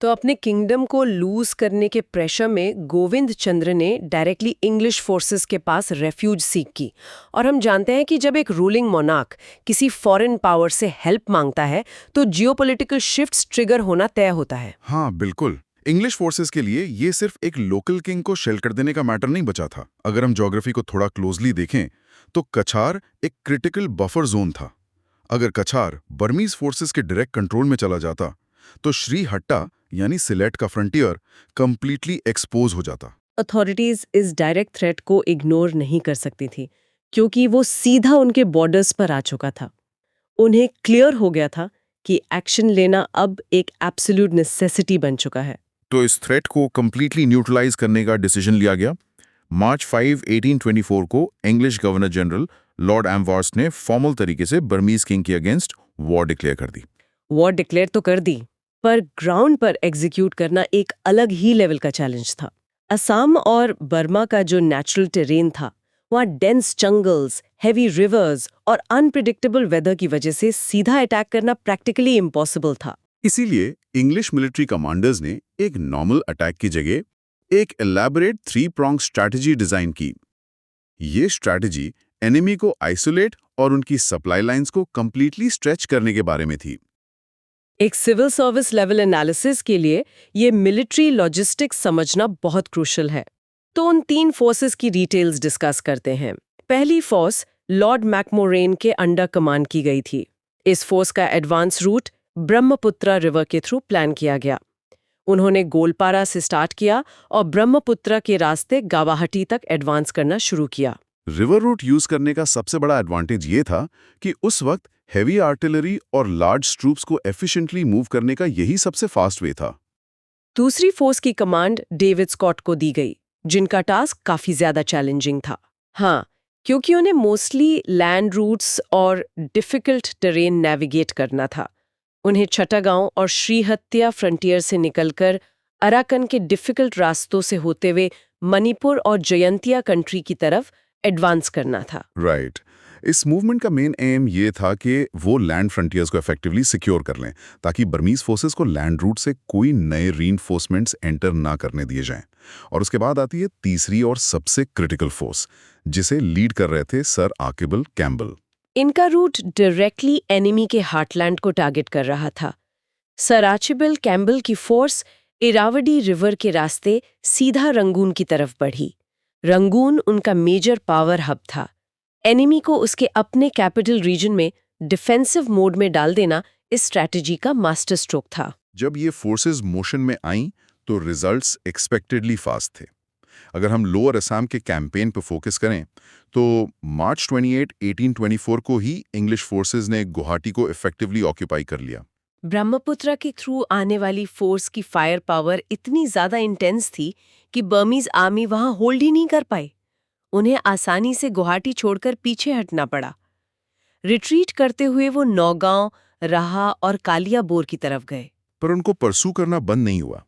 तो अपने किंगडम को लूज करने के प्रेशर में गोविंद चंद्र ने डायरेक्टली इंग्लिश फोर्सेस के पास रेफ्यूज सीख की। और हम जानते हैं कि जब एक रूलिंग मोनार्क किसी फॉरेन पावर से हेल्प मांगता है तो जियोपॉलिटिकल शिफ्ट्स ट्रिगर होना तय होता है। हाँ बिल्कुल। इंग्लिश फोर्सेस के लिए ये सिर्फ एक लोकल किंग को शेल्टर देने का मैटर नहीं बचा था। अगर हम ज्योग्राफी को थोड़ा क्लोजली देखें तो कछार एक क्रिटिकल बफर जोन था। अगर कछार बर्मीज फोर्सेस के डायरेक्ट कंट्रोल में चला जाता तो श्रीहट्टा यानी सिलेट का फ्रंटियर कंप्लीटली एक्सपोज हो जाता। अथॉरिटीज इस डायरेक्ट थ्रेट को इग्नोर नहीं कर सकती थी, क्योंकि वो सीधा उनके बॉर्डर्स पर आ चुका था। उन्हें क्लियर हो गया था कि एक्शन लेना अब एक एब्सोल्यूट नेसेसिटी बन चुका है। तो इस थ्रेट को कंप्लीटली न्यूट्रलाइज करने का डिसीजन लिया गया। मार्च 5, 1824 को इंग्लिश गवर्नर जनरल लॉर्ड एम्वार्स ने फॉर्मल तरीके से बर्मीज किंग के अगेंस्ट वॉर डिक्लेयर कर दी। वॉर डिक्लेयर तो कर दी, पर ग्राउंड पर एग्जीक्यूट करना एक अलग ही लेवल का चैलेंज था। असम और बर्मा का जो नेचुरल टेरेन था, वहाँ डेंस जंगल्स, हेवी रिवर्स और अनप्रिडिक्टेबल वेदर की वजह से सीधा अटैक करना प्रैक्टिकली इम्पॉसिबल था। इसीलिए इंग्लिश मिलिट्री कमांडर्स ने एक नॉर्मल अटैक की जगह एक एलैबोरेट 3-pronged स्ट्रैटेजी डिजाइन की। ये स्ट्रैटेजी एनिमी को आइसोलेट और उनकी सप्लाई लाइंस को कंप्लीटली स्ट्रेच करने के बारे में थी। एक सिविल सर्विस लेवल एनालिसिस के लिए ये मिलिट्री लॉजिस्टिक्स समझना बहुत क्रूशल है। तो उन 3 फोर्सेस की डिटेल्स डिस्कस करते हैं। पहली फोर्स लॉर्ड मैकमोरेन के अंडर कमांड की गई थी। इस फोर्स का एडवांस रूट ब्रह्मपुत्रा रिवर के थ्रू प्लान किया गया। उन्होंने गोलपारा से स्टार्ट किया और ब्रह्मपुत्रा के रास्ते गुवाहाटी तक एडवांस करना शुरू किया। रिवर रूट यूज करने का सबसे बड़ा एडवांटेज ये था कि उस वक्त हेवी आर्टिलरी और लार्ज ट्रूप्स को एफिशिएंटली मूव करने का यही सबसे फास्ट वे था। दूसरी फोर्स की कमांड डेविड स्कॉट को दी गई, जिनका टास्क काफी ज्यादा चैलेंजिंग था। हाँ, क्योंकि उन्हें मोस्टली लैंड रूट्स और डिफिकल्ट टेरेन नेविगेट करना था। उन्हें चट्टागांव और श्रीहत्या फ्रंटियर से निकलकर अराकन के डिफिकल्ट रास्तों से होते हुए मणिपुर और जयंतिया कंट्री की तरफ एडवांस करना था। राइट। इस मूवमेंट का मेन एम ये था कि वो लैंड फ्रंटियर्स को इफेक्टिवली सिक्योर कर लें, ताकि बर्मीज फोर्सेस को लैंड रूट से कोई नए रीइंफोर्समेंट्स एंटर ना करने दिए जाएं। और उसके बाद आती है तीसरी और सबसे क्रिटिकल फोर्स, जिसे लीड कर रहे थे सर आर्चिबल्ड कैम्बल। इनका रूट डायरेक्टली एनिमी के हार्टलैंड को टारगेट कर रहा था। सर आर्चिबल्ड कैम्बल की फोर्स इरावदी रिवर के रास्ते सीधा रंगून की तरफ बढ़ी। रंगून उनका मेजर पावर हब था। एनिमी को उसके अपने कैपिटल रीजन में डिफेंसिव मोड में डाल देना इस स्ट्रैटेजी का मास्टर स्ट्रोक था। जब ये फोर्सेस मोशन में आईं तो रिजल्ट्स एक्सपेक्टेडली फास्ट थे। अगर हम लोअर असम के कैंपेन पर फोकस करें तो मार्च 28, 1824 को ही इंग्लिश फोर्सेस ने गुवाहाटी को इफेक्टिवली ऑक्यूपाई कर लिया। ब्रह्मपुत्रा के थ्रू आने वाली फोर्स की फायर पावर इतनी ज्यादा इंटेंस थी कि बर्मीज आर्मी वहां होल्ड ही नहीं कर पाई। उन्हें आसानी से गुवाहाटी छोड़कर पीछे हटना पड़ा। रिट्रीट करते हुए वो नौगांव, राहा और कालियाबोर की तरफ गए। पर उनको परसू करना बंद नहीं हुआ।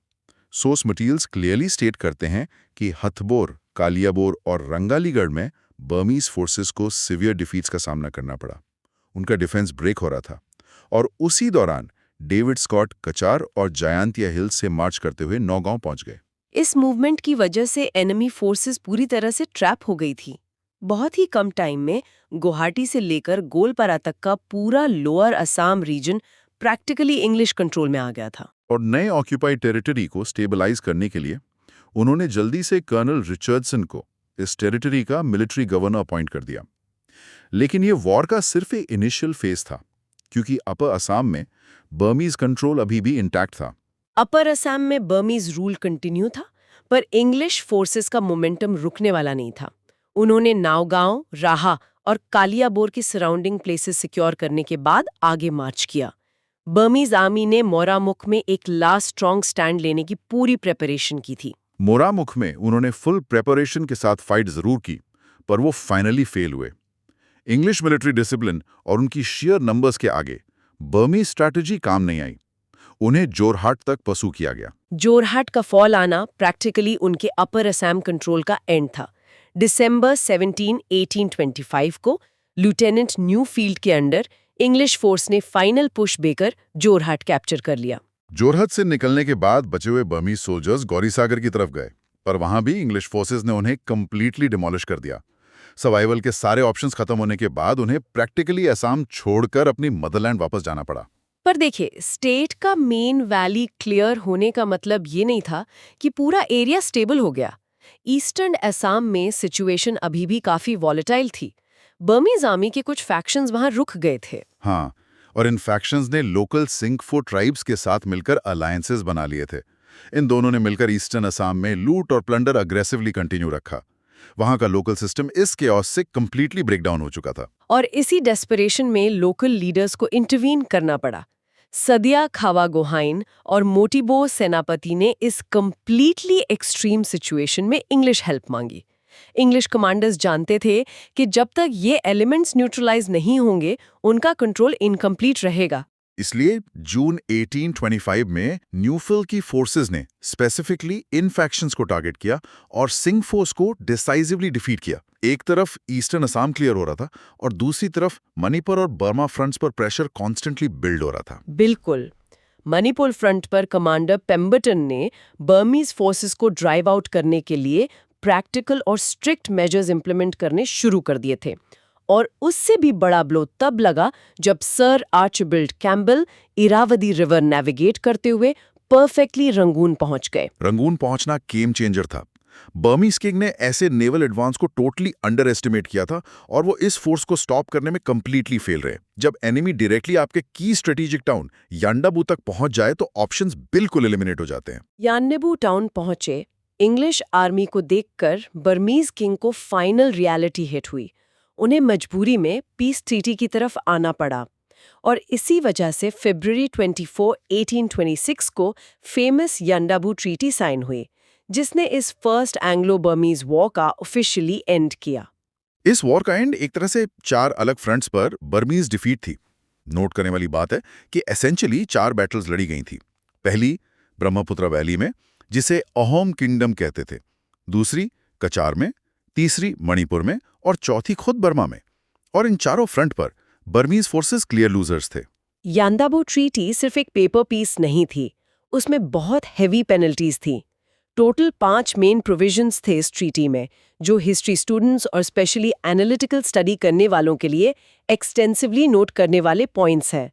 सोर्स मटेरियल्स क्लियरली स्टेट करते हैं कि हथबोर कालियाबोर और रंगालीगढ़ में बर्मीज फोर्सेस को सिवियर डिफीट्स का सामना करना पड़ा। उनका डिफेंस ब्रेक हो रहा था और उसी दौरान डेविड स्कॉट कचार और जयांतिया हिल्स से मार्च करते हुए नौगांव पहुंच गए। इस मूवमेंट की वजह से एनिमी फोर्सेस पूरी तरह से ट्रैप हो गई थी। बहुत ही कम टाइम में गुवाहाटी से लेकर गोलपारा तक का पूरा lower Assam region practically English control में आ गया था। और नए ऑक्यूपाइड टेरिटरी को स्टेबलाइज करने के लिए उन्होंने जल्दी से कर्नल रिचर्डसन को इस टेरिटरी का मिलिट्री गवर्नर अपॉइंट कर दिया। लेकिन ये वॉर का सिर्फ एक इनिशियल फेज था, क्योंकि अपर असम में बर्मीज कंट्रोल अभी भी इंटैक्ट था। अपर असम में बर्मीज रूल कंटिन्यू था, पर इंग्लिश फोर्सेस का मोमेंटम रुकने वाला नहीं था। उन्होंने नावगांव, राहा और कालियाबोर की सराउंडिंग प्लेसेस सिक्योर करने के बाद आगे मार्च किया। बर्मीज आर्मी ने मोरामुख में एक लास्ट स्ट्रॉन्ग स्टैंड लेने की पूरी प्रिपरेशन की थी। मोरामुख में उन्होंने फुल प्रेपरेशन के साथ फाइट जरूर की, पर वो फाइनली फेल हुए। इंग्लिश मिलिट्री डिसिप्लिन और उनकी शेयर नंबर्स के आगे बर्मी स्ट्रैटेजी काम नहीं आई। उन्हें जोरहाट तक पसू किया गया। जोरहाट का फॉल आना प्रैक्टिकली उनके अपर असम कंट्रोल का एंड था। दिसंबर 17, 1825 को लेफ्टिनेंट न्यूफील्ड के अंडर इंग्लिश फोर्स ने फाइनल पुश देकर जोरहाट कैप्चर कर लिया। जोरहट से निकलने के बाद बचे हुए बर्मी सोल्जर्स गौरीसागर की तरफ गए, पर वहां भी इंग्लिश फोर्सेस ने उन्हें कंप्लीटली डिमोलिश कर दिया। सर्वाइवल के सारे ऑप्शंस खत्म होने के बाद उन्हें प्रैक्टिकली असम छोड़कर अपनी मदरलैंड वापस जाना पड़ा। पर देखिए, स्टेट का मेन वैली क्लियर होने का मतलब ये नहीं था कि पूरा एरिया स्टेबल हो गया। ईस्टर्न असम में सिचुएशन अभी भी काफी वॉलेटाइल थी। बर्मीज आर्मी के कुछ फैक्शंस वहां रुक गए थे। हाँ, और इन फैक्शंस ने लोकल सिंगफो ट्राइब्स के साथ मिलकर अलायंसेस बना लिए थे। इन दोनों ने मिलकर ईस्टर्न असम में लूट और प्लंडर अग्रेसिवली कंटिन्यू रखा। वहां का लोकल सिस्टम इस केओस से कंप्लीटली ब्रेकडाउन हो चुका था। और इसी डेस्परेशन में लोकल लीडर्स को इंटरवीन करना पड़ा। सदिया खावा गोहाइन और मोटिबो सेनापति ने इस कंप्लीटली एक्सट्रीम सिचुएशन में इंग्लिश हेल्प मांगी। इंग्लिश कमांडर्स जानते थे कि जब तक ये एलिमेंट्स न्यूट्रलाइज नहीं होंगे, उनका कंट्रोल इनकम्प्लीट रहेगा। इसलिए जून 1825 में न्यूफिल की फोर्सेस ने स्पेसिफिकली इन फैक्शंस को टारगेट किया और सिंह फोर्स को डिसाइसिवली डिफीट किया। एक तरफ ईस्टर्न असम क्लियर हो रहा था और दूसरी तरफ मणिपुर और बर्मा फ्रंट्स पर प्रेशर कॉन्स्टेंटली बिल्ड हो रहा था। बिल्कुल। मणिपुर फ्रंट पर कमांडर पेम्बरटन ने बर्मीज फोर्सेस को ड्राइव आउट करने के लिए प्रैक्टिकल और स्ट्रिक्ट मेजर्स इंप्लीमेंट करने शुरू कर दिए थे। और उससे भी बड़ा ब्लो तब लगा जब sir Archibald Campbell Irrawaddy river navigate करते हुए परफेक्टली रंगून पहुंच गए। रंगून पहुंचना गेम चेंजर था। बर्मीज किंग ने ऐसे नेवल एडवांस को टोटली अंडर एस्टिमेट किया था और वो इस फोर्स को स्टॉप करने में कंप्लीटली फेल रहे। जब एनिमी डायरेक्टली आपके की स्ट्रेटेजिक टाउन यान्डाबू तक पहुंच जाए तो ऑप्शंस बिल्कुल एलिमिनेट हो जाते हैं। यान्डाबू टाउन पहुंचे इंग्लिश आर्मी को देखकर बर्मीज किंग को फाइनल रियलिटी हिट हुई। उन्हें मजबूरी में पीस ट्रीटी की तरफ आना पड़ा और इसी वजह से फरवरी 24, 1826 को फेमस यान्डाबू ट्रीटी साइन हुई, जिसने इस फर्स्ट एंग्लो बर्मीज वॉर का ऑफिशियली एंड किया। इस वॉर का एंड एक तरह से 4 अलग फ्रंट्स पर बर्मीज डिफीट थी। नोट करने वाली बात है कि एसेंशियली 4 बैटल्स लड़ी गई थी। पहली ब्रह्मपुत्र वैली में, जिसे अहोम किंगडम कहते थे, दूसरी कचार में, तीसरी मणिपुर में और चौथी खुद बर्मा में। और इन चारों फ्रंट पर बर्मीज फोर्सेस क्लियर लूजर्स थे। यान्डाबू ट्रीटी सिर्फ एक पेपर पीस नहीं थी, उसमें बहुत हेवी पेनल्टीज थी। टोटल 5 मेन प्रोविजंस थे इस ट्रीटी में, जो हिस्ट्री स्टूडेंट्स और स्पेशली एनालिटिकल स्टडी करने वालों के लिए एक्सटेंसिवली नोट करने वाले पॉइंट्स हैं।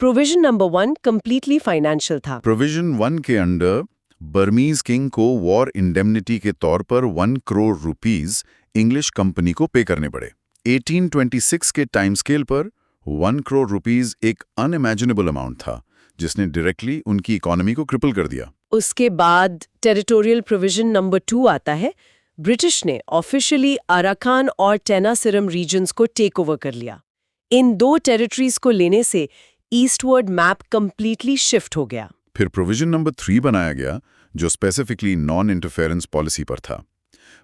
प्रोविजन नंबर 1 कंप्लीटली फाइनेंशियल था। प्रोविजन 1 के अंडर बर्मीज किंग को वॉर इंडेमनिटी के तौर पर 1 करोड़ रुपीस इंग्लिश कंपनी को पे करने पड़े। 1826 के टाइम स्केल पर 1 करोड़ रुपीस एक अनइमेजिनेबल अमाउंट था, जिसने डायरेक्टली उनकी इकोनॉमी को क्रिपल कर दिया। उसके बाद टेरिटोरियल प्रोविजन नंबर 2 आता है। ब्रिटिश ने ऑफिशियली अराकान और टेनासिरम रीजन्स को टेक ओवर कर लिया। इन 2 टेरिटरीज को लेने से ईस्टवर्ड मैप कंप्लीटली शिफ्ट हो गया। फिर प्रोविजन नंबर 3 बनाया गया, जो स्पेसिफिकली नॉन इंटरफेरेंस पॉलिसी पर था।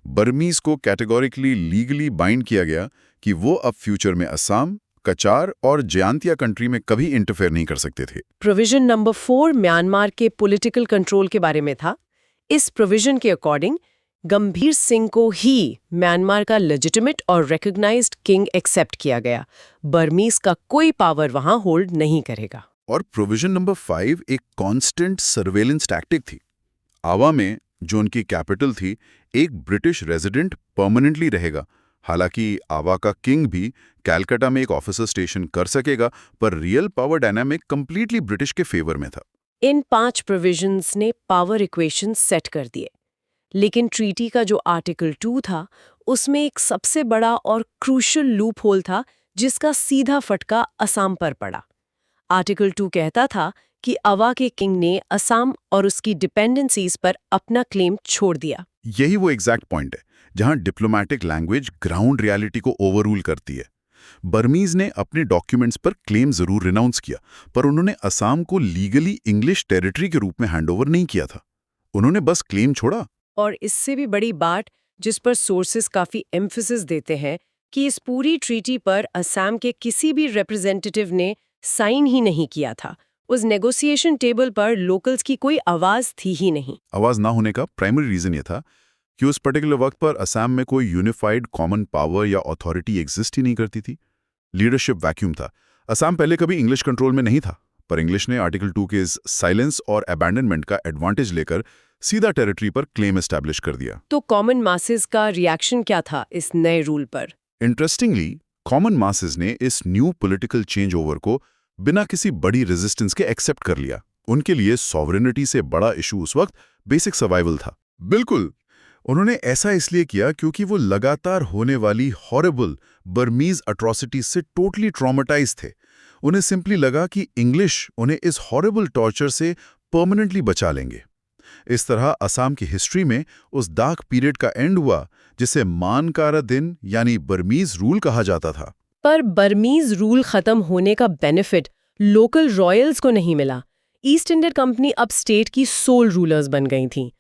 बर्मीज को कैटेगोरिकली लीगली बाइंड किया गया कि वो अब फ्यूचर में असम, कचार और जयांतिया कंट्री में कभी इंटरफेयर नहीं कर सकते थे। प्रोविजन नंबर 4 म्यांमार के पॉलिटिकल कंट्रोल के बारे में था। इस प्रोविजन के अकॉर्डिंग गंभीर सिंह को ही म्यांमार का लेजिटिमेट और रिकॉग्नाइज्ड किंग एक्सेप्ट किया गया। बर्मीज का कोई पावर वहां होल्ड नहीं करेगा। और प्रोविजन नंबर 5 एक कांस्टेंट सर्वेलेंस टैक्टिक थी। आवा में, जो उनकी कैपिटल थी, एक ब्रिटिश रेजिडेंट परमानेंटली रहेगा। हालांकि आवा का किंग भी कैलकाटा में एक ऑफिसर स्टेशन कर सकेगा, पर real power dynamic completely British के फेवर में था। इन 5 प्रोविजंस ने पावर इक्वेशन सेट कर दिए, लेकिन ट्रीटी का जो आर्टिकल 2 था, उसमें एक सबसे बड़ा और क्रूशियल लूप होल था जिसका सीधा फटका असम पर पड़ा। आर्टिकल 2 कहता था कि अवा के किंग ने असम और उसकी डिपेंडेंसीज पर अपना क्लेम छोड़ दिया। यही वो एग्जैक्ट पॉइंट है जहां डिप्लोमैटिक लैंग्वेज ग्राउंड रियलिटी को ओवररूल करती है। बर्मीज ने अपने डॉक्यूमेंट्स पर क्लेम जरूर रिनाउंस किया, पर उन्होंने असम को लीगली इंग्लिश टेरिटरी के रूप में हैंडओवर नहीं किया था। उन्होंने बस क्लेम छोड़ा। और इससे भी बड़ी बात, जिस पर सोर्सेस काफी एम्फेसिस देते हैं, कि इस पूरी ट्रीटी पर असम के किसी भी रिप्रेजेंटेटिव ने साइन ही नहीं किया था। उस नेगोशिएशन टेबल पर लोकल्स की कोई आवाज थी ही नहीं। आवाज ना होने का प्राइमरी रीजन ये था कि उस पर्टिकुलर वक्त पर असम में कोई यूनिफाइड कॉमन पावर या अथॉरिटी एग्जिस्ट ही नहीं करती थी। लीडरशिप वैक्यूम था। असम पहले कभी इंग्लिश कंट्रोल में नहीं था, पर इंग्लिश ने आर्टिकल 2 के इस साइलेंस और अबैंडनमेंट का एडवांटेज लेकर सीधा टेरिटरी पर क्लेम एस्टैब्लिश कर दिया। तो कॉमन मासेस का रिएक्शन क्या था इस नए रूल पर? इंटरेस्टिंगली, कॉमन मासेस ने इस न्यू पॉलिटिकल चेंज ओवर को बिना किसी बड़ी रेजिस्टेंस के एक्सेप्ट कर लिया। उनके लिए सॉवरेनिटी से बड़ा इशू उस वक्त बेसिक सर्वाइवल था। बिल्कुल, उन्होंने ऐसा इसलिए किया क्योंकि वो लगातार होने वाली हॉरिबल बर्मीज अट्रॉसिटीज से टोटली ट्रॉमेटाइज थे। उन्हें सिंपली लगा कि इंग्लिश उन्हें इस हॉरिबल टॉर्चर से परमानेंटली बचा लेंगे। इस तरह असम की हिस्ट्री में उस डार्क पीरियड का एंड हुआ जिसे मानकारा दिन यानी बर्मीज रूल कहा जाता था। पर बर्मीज रूल खत्म होने का बेनिफिट लोकल रॉयल्स को नहीं मिला। ईस्ट इंडिया कंपनी अब स्टेट की सोल रूलर्स बन गई थीं।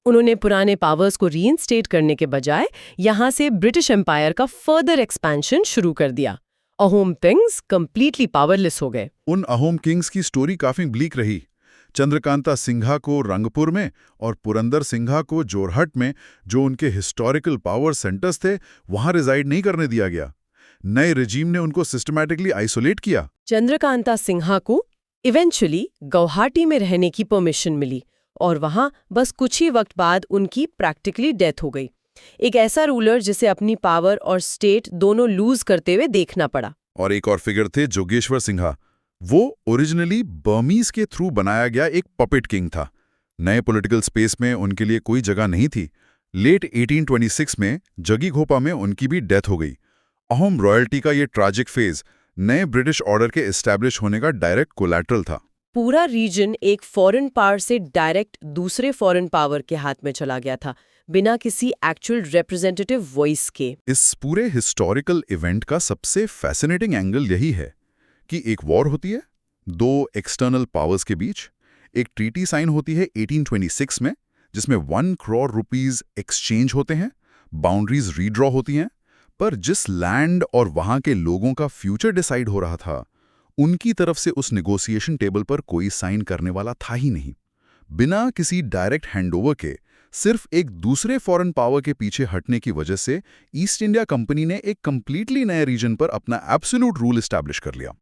उन्होंने पुराने पावर्स को रीइंस्टेट करने के बजाय यहां से ब्रिटिश एम्पायर का फर्दर एक्सपेंशन शुरू कर दिया। अहोम किंग्स कंप्लीटली पावरलेस हो गए। उन अहोम किंग्स की स्टोरी काफी ब्लीक रही। चंद्रकांता सिंघा को रंगपुर में और पुरंदर सिंघा को जोरहट में, जो उनके हिस्टोरिकल पावर सेंटर्स थे, वहां रिजाइड नहीं करने दिया गया। नए रेजीम ने उनको सिस्टमैटिकली आइसोलेट किया। चंद्रकांता सिंहा को इवेंचुअली गुवाहाटी में रहने की परमिशन मिली और वहां बस कुछ ही वक्त बाद उनकी प्रैक्टिकली डेथ हो गई। एक ऐसा रूलर जिसे अपनी पावर और स्टेट दोनों लूज करते हुए देखना पड़ा। और एक और फिगर थे जोगेश्वर सिंहा। वो ओरिजिनली बर्मीज के थ्रू बनाया गया एक पपेट किंग था। नए पॉलिटिकल स्पेस में उनके लिए कोई जगह नहीं थी। लेट 1826 में जगीघोपा में उनकी भी डेथ हो गई। अहोम रॉयल्टी का ये ट्रैजिक फेज नए ब्रिटिश ऑर्डर के एस्टैब्लिश होने का डायरेक्ट कोलैटरल था। पूरा रीजन एक फॉरेन पावर से डायरेक्ट दूसरे फॉरेन पावर के हाथ में चला गया था, बिना किसी एक्चुअल रिप्रेजेंटेटिव वॉइस के। इस पूरे हिस्टोरिकल इवेंट का सबसे फैसिनेटिंग एंगल यही है कि एक वॉर होती है 2 एक्सटर्नल पावर्स के बीच, एक ट्रीटी साइन होती है 1826 में जिसमें 1 करोड़ रुपीस एक्सचेंज होते हैं, बाउंड्रीज रीड्रॉ होती हैं, पर जिस लैंड और वहां के लोगों का फ्यूचर डिसाइड हो रहा था, उनकी तरफ से उस नेगोशिएशन टेबल पर कोई साइन करने वाला था ही नहीं। बिना किसी डायरेक्ट हैंडओवर के, सिर्फ एक दूसरे फॉरेन पावर के पीछे हटने की वजह से ईस्ट इंडिया कंपनी ने एक कंप्लीटली नए रीजन पर अपना एब्सोल्यूट रूल एस्टैब्लिश कर लिया।